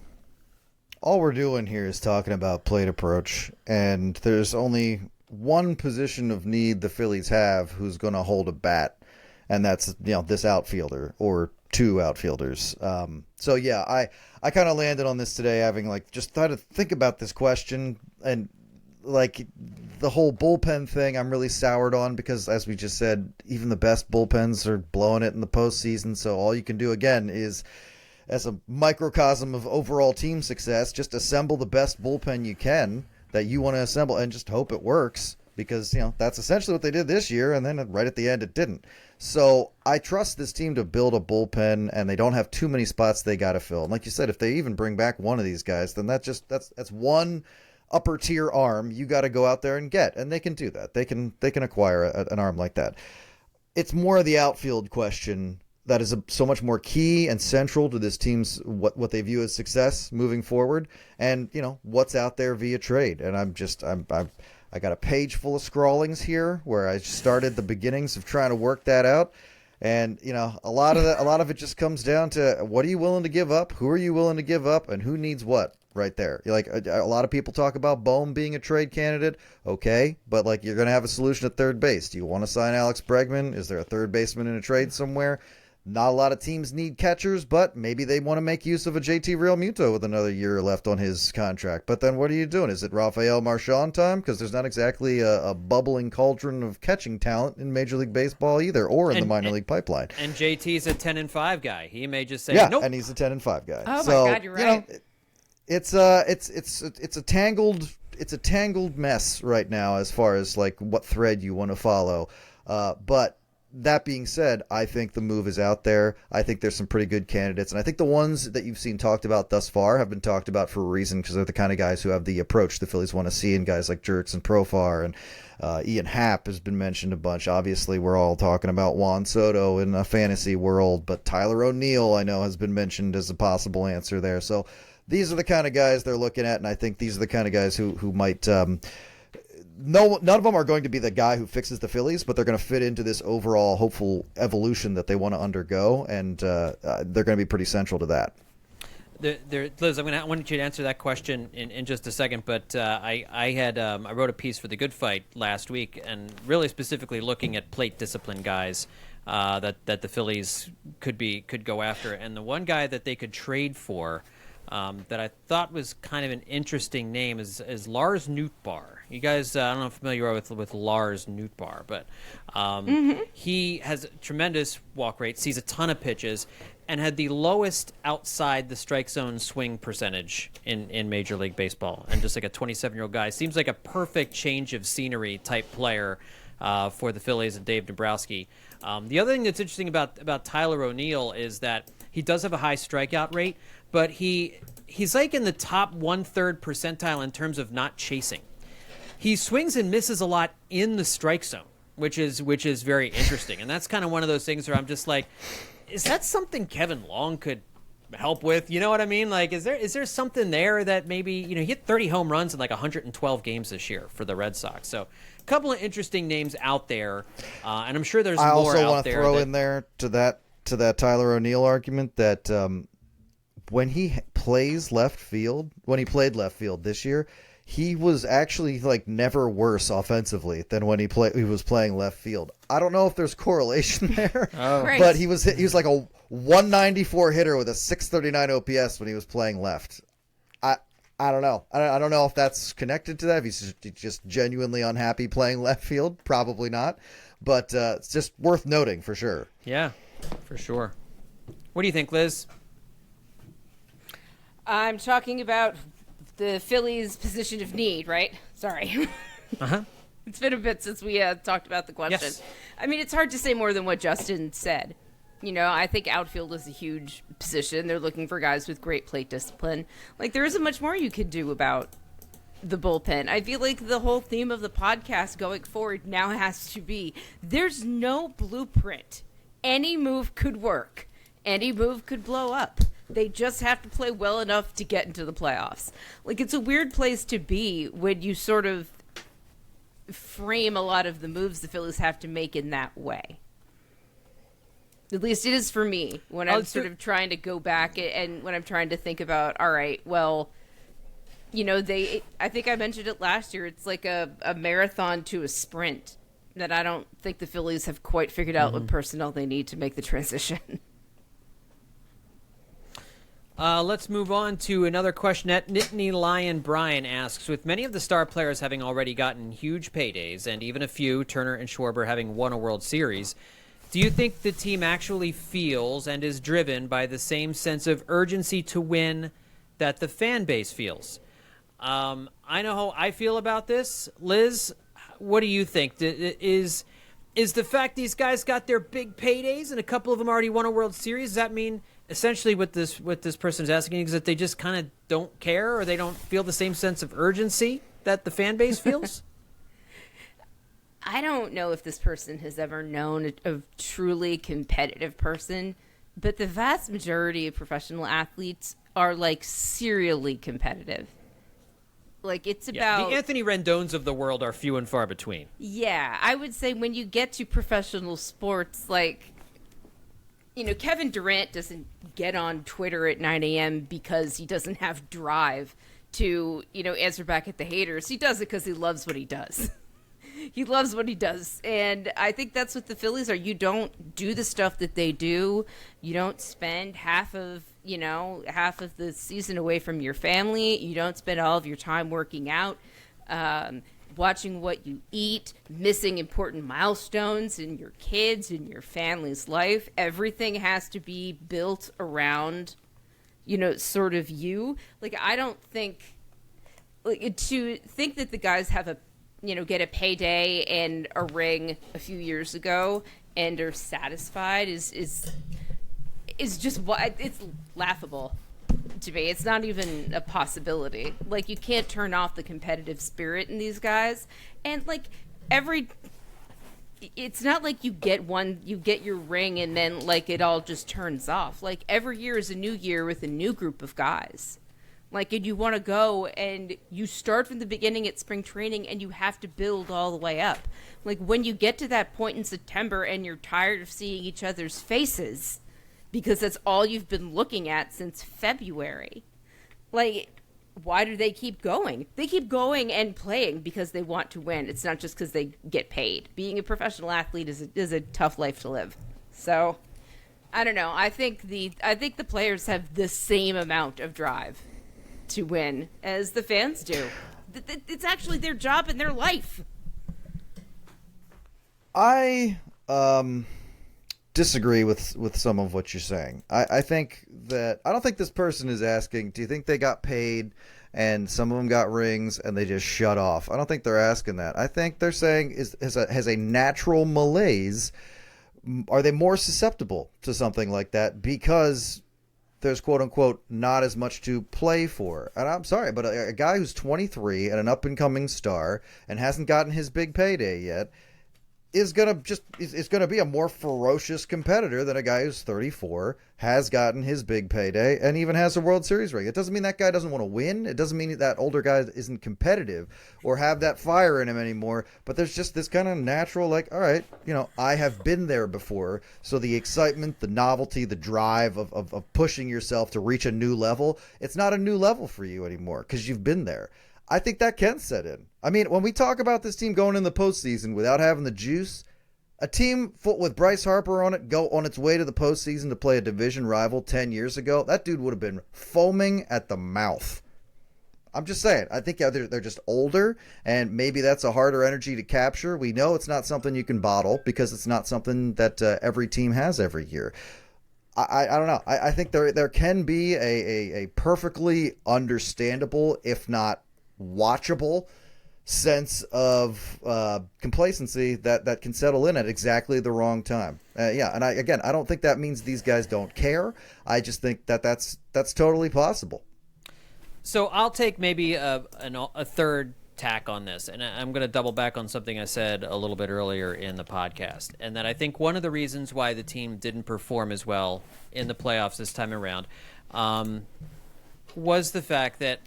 All we're doing here is talking about plate approach, and there's only one position of need the Phillies have who's going to hold a bat, and that's this outfielder or two outfielders. So yeah, I kind of landed on this today, having just thought to think about this question, and the whole bullpen thing I'm really soured on, because as we just said, even the best bullpens are blowing it in the postseason. So all you can do again is, as a microcosm of overall team success, just assemble the best bullpen you can that you want to assemble and just hope it works, because that's essentially what they did this year, and then right at the end it didn't. So I trust this team to build a bullpen, and they don't have too many spots they got to fill. And like you said, if they even bring back one of these guys, then that's one upper tier arm you got to go out there and get, and they can do that. They can acquire an arm like that. It's more of the outfield question that is so much more key and central to this team's what they view as success moving forward, and what's out there via trade. And I got a page full of scrawlings here where I started the beginnings of trying to work that out. And a lot of it just comes down to what are you willing to give up, who are you willing to give up, and who needs what. Right there. Like a lot of people talk about Bohm being a trade candidate. Okay, but you're going to have a solution at third base. Do you want to sign Alex Bregman? Is there a third baseman in a trade somewhere? Not a lot of teams need catchers, but maybe they want to make use of a JT Realmuto with another year left on his contract. But then what are you doing? Is it Rafael Marchand time? Because there's not exactly a bubbling cauldron of catching talent in Major League Baseball either, or in the minor league pipeline.
And JT's a 10-5 guy. He may just say,
nope. And he's a 10-5 guy.
Oh my God, you're right.
It's a tangled mess right now as far as what thread you want to follow. But that being said, I think the move is out there. I think there's some pretty good candidates, and I think the ones that you've seen talked about thus far have been talked about for a reason, because they're the kind of guys who have the approach the Phillies want to see, and guys like Jerks and Profar and Ian Happ has been mentioned a bunch. Obviously, we're all talking about Juan Soto in a fantasy world, but Tyler O'Neill I know has been mentioned as a possible answer there. So these are the kind of guys they're looking at, and I think these are the kind of guys who might none of them are going to be the guy who fixes the Phillies, but they're going to fit into this overall hopeful evolution that they want to undergo, and they're going to be pretty central to that.
Liz, I want you to answer that question in just a second, but I wrote a piece for The Good Fight last week, and really specifically looking at plate discipline guys that the Phillies could go after, and the one guy that they could trade for that I thought was kind of an interesting name is Lars Nootbaar. You guys, I don't know if you're familiar with Lars Nootbaar, but he has tremendous walk rate, sees a ton of pitches, and had the lowest outside the strike zone swing percentage in Major League Baseball. And just like a 27-year-old guy, seems like a perfect change of scenery type player for the Phillies and Dave Dombrowski. The other thing that's interesting about Tyler O'Neill is that he does have a high strikeout rate, but he's like in the top 1/3 percentile in terms of not chasing. He swings and misses a lot in the strike zone, which is very interesting. And that's kind of one of those things where I'm just like, is that something Kevin Long could help with? You know what I mean? Like, is there something there that maybe, he hit 30 home runs in 112 games this year for the Red Sox. So a couple of interesting names out there. And I'm sure there's more out there.
I also want to throw in there to that Tyler O'Neill argument that when he plays left field, when he played left field this year, he was actually never worse offensively than when he was playing left field. I don't know if there's correlation there, but he was like a 194 hitter with a 639 OPS when he was playing left. I don't know. I don't know if that's connected to that. If he's just genuinely unhappy playing left field, probably not. But it's just worth noting for sure.
Yeah, for sure. What do you think, Liz?
I'm talking about the Phillies' position of need, right? Sorry.
Uh-huh.
It's been a bit since we talked about the question.
Yes.
I mean, it's hard to say more than what Justin said. I think outfield is a huge position. They're looking for guys with great plate discipline. There isn't much more you could do about the bullpen. I feel like the whole theme of the podcast going forward now has to be, there's no blueprint. Any move could work. Any move could blow up. They just have to play well enough to get into the playoffs. It's a weird place to be when you sort of frame a lot of the moves the Phillies have to make in that way. At least it is for me when I'm sort of trying to go back and when I'm trying to think about, all right, well, I think I mentioned it last year. It's like a marathon to a sprint that I don't think the Phillies have quite figured out what personnel they need to make the transition.
Let's move on to another question. Nittany Lion Brian asks, with many of the star players having already gotten huge paydays and even a few, Turner and Schwarber, having won a World Series, do you think the team actually feels and is driven by the same sense of urgency to win that the fan base feels? I know how I feel about this. Liz, what do you think? Is the fact these guys got their big paydays and a couple of them already won a World Series, does that mean essentially what this person is asking is that they just kind of don't care, or they don't feel the same sense of urgency that the fan base feels?
I don't know if this person has ever known a truly competitive person, but the vast majority of professional athletes are like serially competitive. Like it's about
the Anthony Rendones of the world are few and far between.
Yeah, I would say when you get to professional sports, like, Kevin Durant doesn't get on Twitter at 9 a.m. because he doesn't have drive to, answer back at the haters. He does it because he loves what he does. He loves what he does. And I think that's what the Phillies are. You don't do the stuff that they do. You don't spend half of the season away from your family. You don't spend all of your time working out, watching what you eat, missing important milestones in your kids and your family's life. Everything has to be built around, sort of you. Like, I don't think, to think that the guys have get a payday and a ring a few years ago and are satisfied is just what it's laughable to me. It's not even a possibility. Like, you can't turn off the competitive spirit in these guys. And like it's not like you get your ring and then like it all just turns off. Like, every year is a new year with a new group of guys. Like, and you want to go and you start from the beginning at spring training and you have to build all the way up. Like, when you get to that point in September and you're tired of seeing each other's faces because that's all you've been looking at since February, like, why do they keep going? They keep going and playing because they want to win. It's not just because they get paid. Being a professional athlete is a tough life to live. So, I don't know. I think the players have the same amount of drive to win as the fans do. It's actually their job and their life.
I disagree with some of what you're saying. I think that I don't think this person is asking, do you think they got paid and some of them got rings and they just shut off? I don't think they're asking that. I think they're saying has a natural malaise. Are they more susceptible to something like that because there's quote unquote not as much to play for? And I'm sorry, but a guy who's 23 and an up and coming star and hasn't gotten his big payday yet is gonna be a more ferocious competitor than a guy who's 34, has gotten his big payday, and even has a World Series ring. It doesn't mean that guy doesn't want to win. It doesn't mean that older guy isn't competitive or have that fire in him anymore. But there's just this kind of natural, like, all right, I have been there before. So the excitement, the novelty, the drive of pushing yourself to reach a new level, it's not a new level for you anymore because you've been there. I think that can set in. I mean, when we talk about this team going in the postseason without having the juice, a team with Bryce Harper on it go on its way to the postseason to play a division rival 10 years ago, that dude would have been foaming at the mouth. I'm just saying. I think they're just older, and maybe that's a harder energy to capture. We know it's not something you can bottle because it's not something that every team has every year. I don't know. I think there can be a perfectly understandable, if not watchable, sense of complacency that can settle in at exactly the wrong time. And I don't think that means these guys don't care. I just think that's totally possible.
So I'll take maybe a third tack on this, and I'm going to double back on something I said a little bit earlier in the podcast, and that I think one of the reasons why the team didn't perform as well in the playoffs this time around was the fact that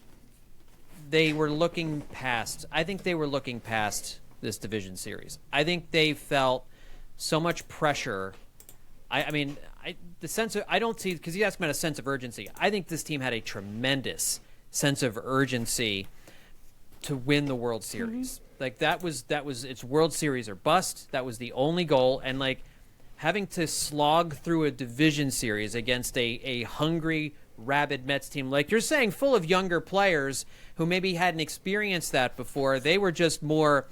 they were looking past. I think they were looking past this division series. I think they felt so much pressure. I don't see, because you asked about a sense of urgency. I think this team had a tremendous sense of urgency to win the World Series. Mm-hmm. Like that was it's World Series or bust. That was the only goal, and like having to slog through a division series against a hungry, rabid Mets team, like you're saying, full of younger players who maybe hadn't experienced that before. They were just more,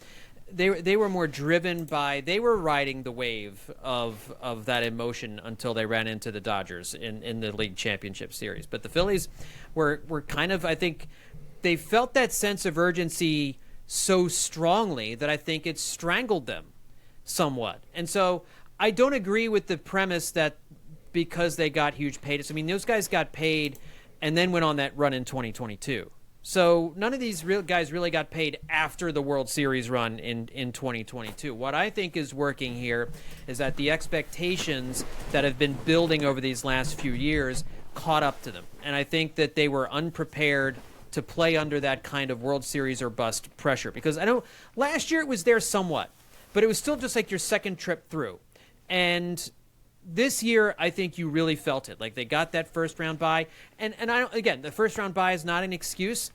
they were more driven by, they were riding the wave of that emotion until they ran into the Dodgers in the league championship series. But the Phillies were kind of, I think, they felt that sense of urgency so strongly that I think it strangled them somewhat. And so I don't agree with the premise that because they got huge paydays. I mean, those guys got paid and then went on that run in 2022. So none of these real guys really got paid after the World Series run in 2022. What I think is working here is that the expectations that have been building over these last few years caught up to them. And I think that they were unprepared to play under that kind of World Series or bust pressure. Because I know last year it was there somewhat, but it was still just like your second trip through. And this year, I think you really felt it. Like they got that first round bye, and again, the first round bye is not an excuse,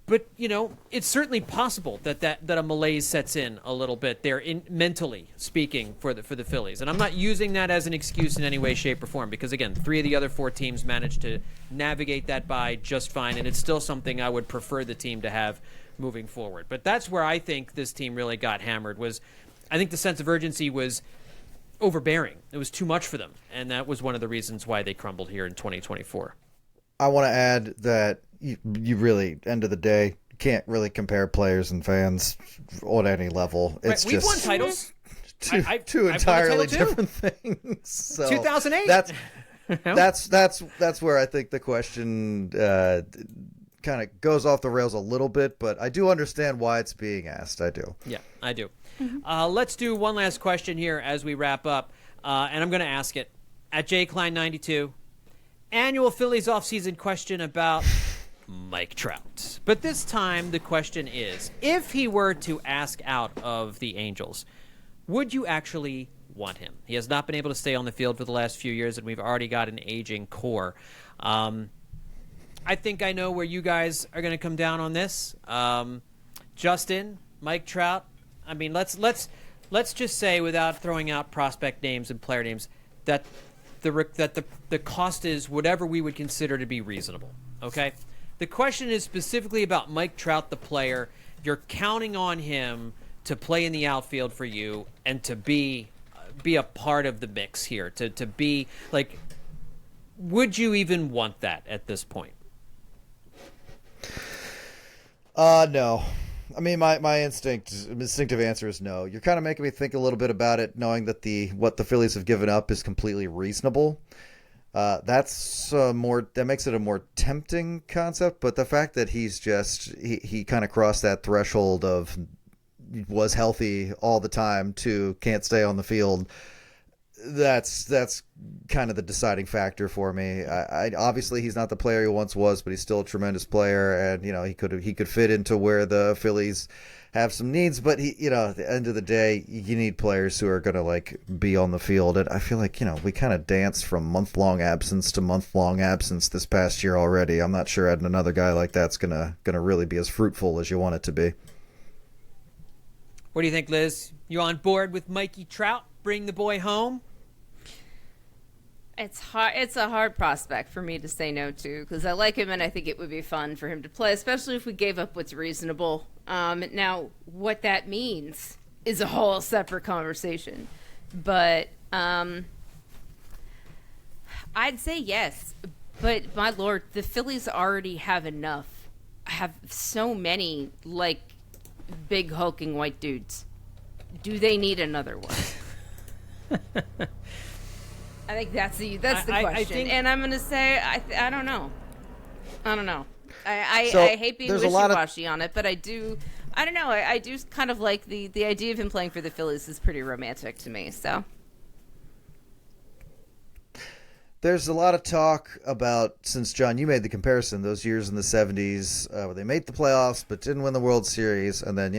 but it's certainly possible that a malaise sets in a little bit there, mentally speaking, for the Phillies. And I'm not using that as an excuse in any way, shape, or form, because again, 3 of the other 4 teams managed to navigate that bye just fine, and it's still something I would prefer the team to have moving forward. But that's where I think this team really got hammered. I think the sense of urgency was overbearing. It was too much for them, and that was one of the reasons why they crumbled here in 2024.
I want to add that you really, end of the day, can't really compare players and fans on any level. It's
We've
just
won titles.
two entirely different things. So
2008.
That's where I think the question kind of goes off the rails a little bit, but I do understand why it's being asked. I do.
Yeah, I do. Let's do one last question here as we wrap up, and I'm going to ask it at jklein92. Annual Phillies offseason question about Mike Trout. But this time the question is, if he were to ask out of the Angels, would you actually want him? He has not been able to stay on the field for the last few years, and we've already got an aging core. I think I know where you guys are going to come down on this. Justin, Mike Trout. I mean, let's just say, without throwing out prospect names and player names, that the cost is whatever we would consider to be reasonable. Okay. The question is specifically about Mike Trout, the player. You're counting on him to play in the outfield for you and to be a part of the mix here. To be like, would you even want that at this point?
No. I mean, my instinctive answer is no. You're kind of making me think a little bit about it, knowing that what the Phillies have given up is completely reasonable. That makes it a more tempting concept. But the fact that he kind of crossed that threshold of was healthy all the time to can't stay on the field, that's kind of the deciding factor for me. I obviously he's not the player he once was, but he's still a tremendous player, and he could fit into where the Phillies have some needs. But at the end of the day, you need players who are going to be on the field. And I feel like we kind of danced from month-long absence to month-long absence this past year already. I'm not sure adding another guy like that's gonna really be as fruitful as you want it to be.
What do you think, Liz? You on board with Mikey Trout? Bring the boy home?
It's hard. It's a hard prospect for me to say no to, because I like him and I think it would be fun for him to play, especially if we gave up what's reasonable. Now, what that means is a whole separate conversation. But I'd say yes. But my lord, the Phillies already have enough. Have so many big hulking white dudes. Do they need another one? I think that's the question. And I'm going to say, I don't know. I hate being wishy-washy on it, but I don't know. I do kind of like the idea of him playing for the Phillies is pretty romantic to me, so.
There's a lot of talk about, since John, you made the comparison, those years in the 70s where they made the playoffs but didn't win the World Series. And then,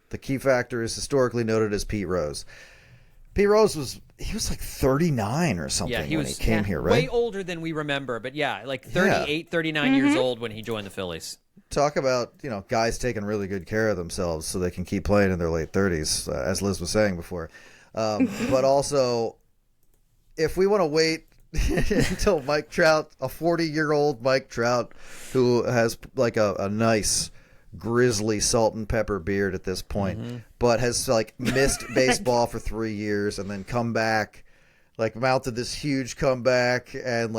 the key factor is historically noted as Pete Rose. Pete Rose was 39 or something when he came here, right?
Way older than we remember, but 38, 39 years old when he joined the Phillies.
Talk about, guys taking really good care of themselves so they can keep playing in their late 30s, as Liz was saying before. But also, if we want to wait until Mike Trout, a 40-year-old Mike Trout, who has a nice grizzly salt and pepper beard at this point, but has missed baseball for 3 years and then come back, mounted this huge comeback and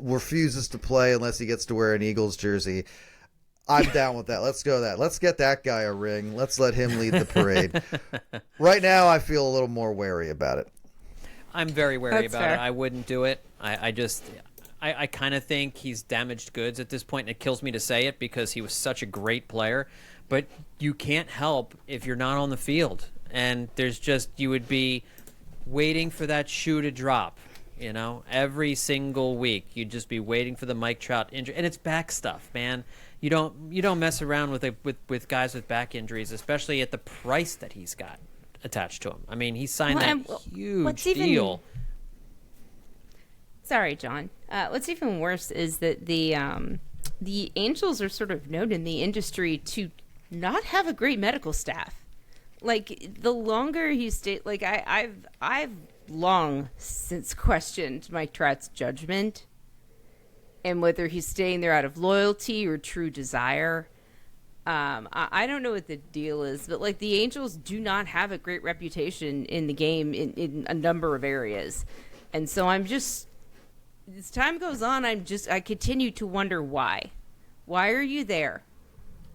refuses to play unless he gets to wear an Eagles jersey. I'm down with that. Let's go that. Let's get that guy a ring. Let's let him lead the parade. Right now, I feel a little more wary about it.
I'm very wary
That's
about
fair.
it. I wouldn't do it. I kind of think he's damaged goods at this point, and it kills me to say it because he was such a great player. But you can't help if you're not on the field. And you would be waiting for that shoe to drop, every single week. You'd just be waiting for the Mike Trout injury. And it's back stuff, man. You don't mess around with guys with back injuries, especially at the price that he's got attached to him. I mean, he signed huge deal.
Sorry, John. What's even worse is that the Angels are sort of known in the industry to not have a great medical staff. Like, the longer he stayed, like I've long since questioned Mike Trout's judgment and whether he's staying there out of loyalty or true desire. I don't know what the deal is, but like the Angels do not have a great reputation in the game in a number of areas. And so as time goes on, I continue to wonder why. Why are you there?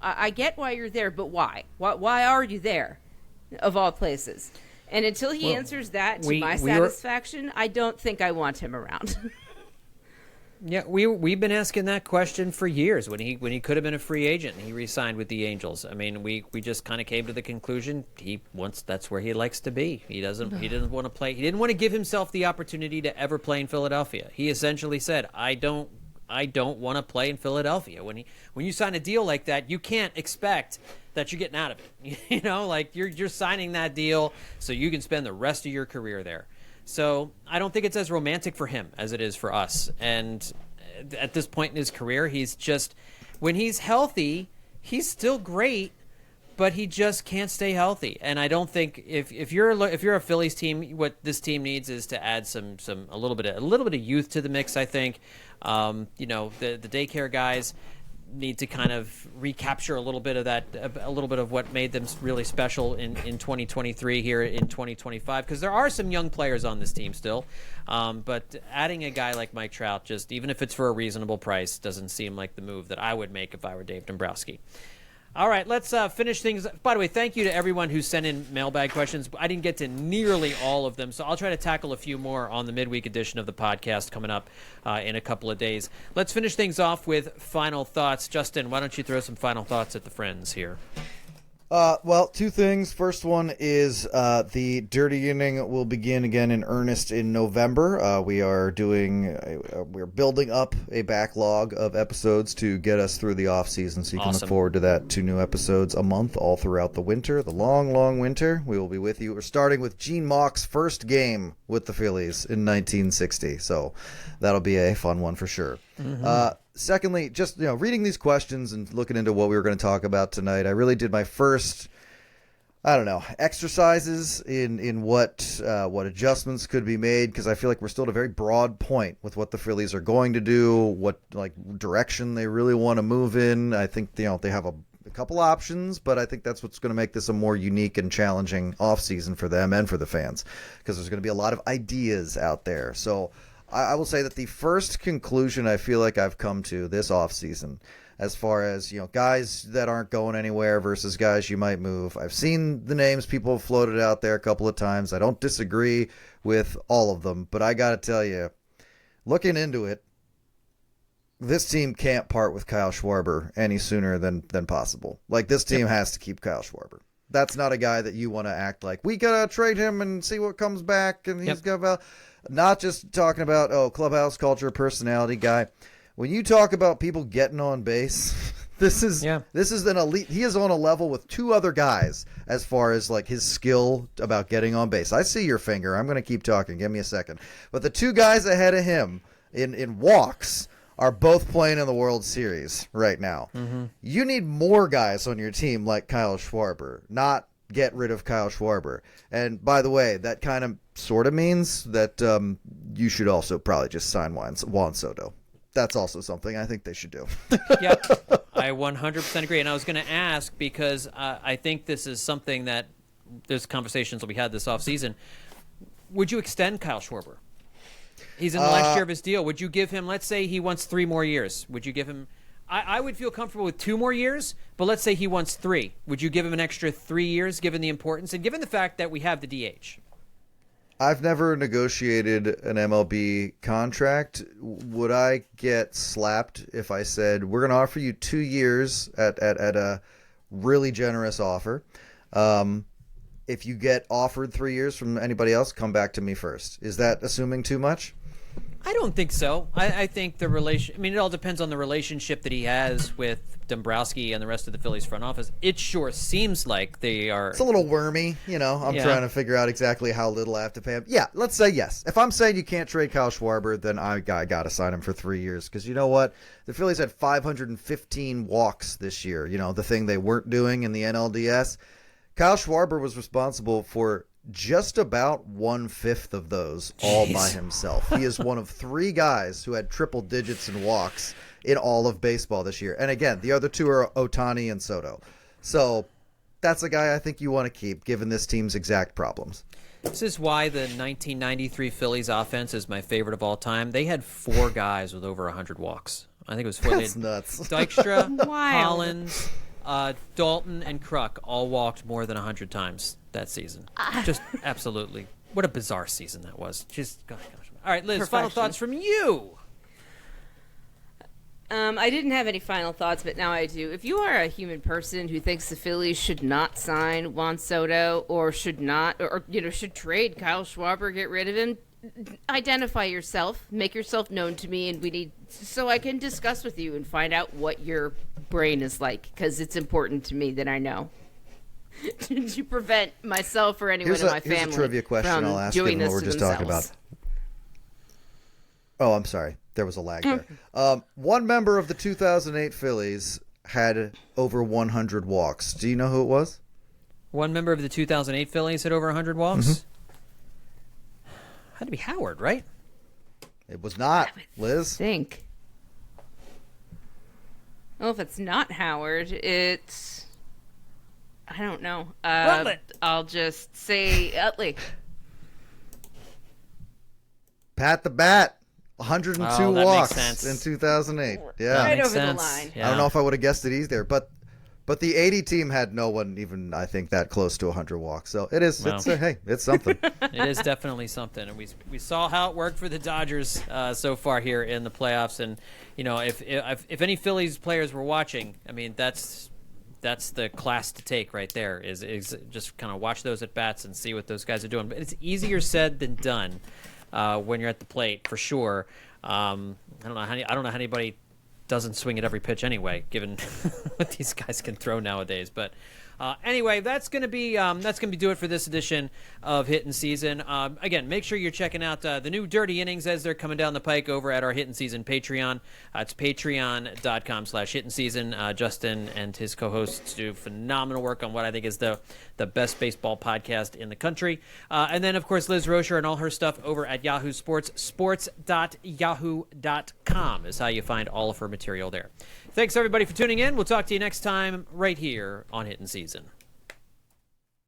I get why you're there, but why? Why are you there, of all places? And until he answers that to my satisfaction, I don't think I want him around.
Yeah, we've been asking that question for years when he could have been a free agent and he re-signed with the Angels. I mean, we just kind of came to the conclusion that's where he likes to be. He doesn't want to play. He didn't want to give himself the opportunity to ever play in Philadelphia. He essentially said, I don't want to play in Philadelphia. When you sign a deal like that, you can't expect that you're getting out of it. Like you're signing that deal so you can spend the rest of your career there. So I don't think it's as romantic for him as it is for us. And at this point in his career, when he's healthy, he's still great, but he just can't stay healthy. And I don't think if you're a Phillies team, what this team needs is to add a little bit of youth to the mix. I think, the daycare guys need to kind of recapture a little bit of what made them really special in 2023 here in 2025, because there are some young players on this team still, but adding a guy like Mike Trout, just even if it's for a reasonable price, doesn't seem like the move that I would make if I were Dave Dombrowski. All right, let's finish things. By the way, thank you to everyone who sent in mailbag questions. I didn't get to nearly all of them, so I'll try to tackle a few more on the midweek edition of the podcast coming up in a couple of days. Let's finish things off with final thoughts. Justin, why don't you throw some final thoughts at the friends here?
Well, two things. First one is the Dirty Inning will begin again in earnest in November. We're building up a backlog of episodes to get us through the off season, so you can look forward to that. 2 new episodes a month all throughout the winter, the long, long winter. We will be with you. We're starting with Gene Mauch's first game with the Phillies in 1960, so that'll be a fun one for sure. Mm-hmm. Secondly, just reading these questions and looking into what we were going to talk about tonight, I really did my first, exercises in what adjustments could be made, because I feel like we're still at a very broad point with what the Phillies are going to do, what direction they really want to move in. I think they have a couple options, but I think that's what's going to make this a more unique and challenging offseason for them and for the fans, because there's going to be a lot of ideas out there. So I will say that the first conclusion I feel like I've come to this offseason, as far as guys that aren't going anywhere versus guys you might move, I've seen the names people have floated out there a couple of times. I don't disagree with all of them, but I got to tell you, looking into it, this team can't part with Kyle Schwarber any sooner than possible. Like, this team has to keep Kyle Schwarber. That's not a guy that you want to act like, we got to trade him and see what comes back, and he's got about... Not just talking about, clubhouse culture, personality guy. When you talk about people getting on base, this is an elite. He is on a level with 2 other guys as far as his skill about getting on base. I see your finger. I'm going to keep talking. Give me a second. But the 2 guys ahead of him in walks are both playing in the World Series right now. Mm-hmm. You need more guys on your team like Kyle Schwarber, not get rid of Kyle Schwarber. And by the way, that kind of sort of means that you should also probably just sign Juan Soto. That's also something I think they should do.
Yeah, I 100% agree. And I was going to ask, because I think this is something that there's conversations that we had this offseason. Would you extend Kyle Schwarber? He's in the last year of his deal. Would you give him, let's say he wants 3 more years. Would you give him... I would feel comfortable with 2 more years, but let's say he wants 3. Would you give him an extra 3 years, given the importance and given the fact that we have the DH?
I've never negotiated an MLB contract. Would I get slapped if I said, we're going to offer you 2 years at a really generous offer? If you get offered 3 years from anybody else, come back to me first. Is that assuming too much?
I don't think so. I think the relation. I mean, it all depends on the relationship that he has with Dombrowski and the rest of the Phillies front office. It sure seems like they are.
It's a little wormy, you know. I'm trying to figure out exactly how little I have to pay him. Yeah, let's say yes. If I'm saying you can't trade Kyle Schwarber, then I got to sign him for 3 years, because you know what? The Phillies had 515 walks this year. You know, the thing they weren't doing in the NLDS. Kyle Schwarber was responsible for just about 1/5 of those all by himself. He is one of 3 guys who had triple digits in walks in all of baseball this year. And again, the other 2 are Ohtani and Soto. So that's a guy I think you want to keep, given this team's exact problems.
This is why the 1993 Phillies offense is my favorite of all time. They had 4 guys with over 100 walks. I think it was 4.
That's nuts.
Dykstra, Hollins, Dalton, and Kruk all walked more than 100 times that season. Just absolutely. What a bizarre season that was. Just gosh. All right, Liz, final thoughts from you.
I didn't have any final thoughts, but now I do. If you are a human person who thinks the Phillies should not sign Juan Soto or should not, or should trade Kyle Schwarber, get rid of him, identify yourself, make yourself known to me, and so I can discuss with you and find out what your brain is like, because it's important to me that I know. To prevent myself or anyone in my family
here's a trivia question
from
I'll ask
doing
what
this
we're
to
just
themselves.
talking about. Oh, I'm sorry. There was a lag there. One member of the 2008 Phillies had over 100 walks. Do you know who it was?
One member of the 2008 Phillies had over 100 walks? Mm-hmm. Had to be Howard, right?
It was not, Liz.
Well, if it's not Howard, it's... I don't know. I'll just say Utley.
Pat the Bat. 102 walks in 2008. Yeah,
right over the line.
Yeah. I don't know if I would have guessed it either, but the 80 team had no one even, I think, that close to 100 walks. So it is. Wow. It's something.
It is definitely something, and we saw how it worked for the Dodgers so far here in the playoffs. And if any Phillies players were watching, I mean that's the class to take right there. Is just kind of watch those at bats and see what those guys are doing. But it's easier said than done. When you're at the plate, for sure. I don't know how anybody doesn't swing at every pitch anyway, given what these guys can throw nowadays. But anyway, that's gonna be do it for this edition of Hittin' Season. Again, make sure you're checking out the new Dirty Innings as they're coming down the pike over at our Hittin' Season Patreon. It's patreon.com/Hittin' Season. Justin and his co-hosts do phenomenal work on what I think is the best baseball podcast in the country. And then, of course, Liz Roscher and all her stuff over at Yahoo Sports. Sports.yahoo.com is how you find all of her material there. Thanks, everybody, for tuning in. We'll talk to you next time right here on Hittin' Season.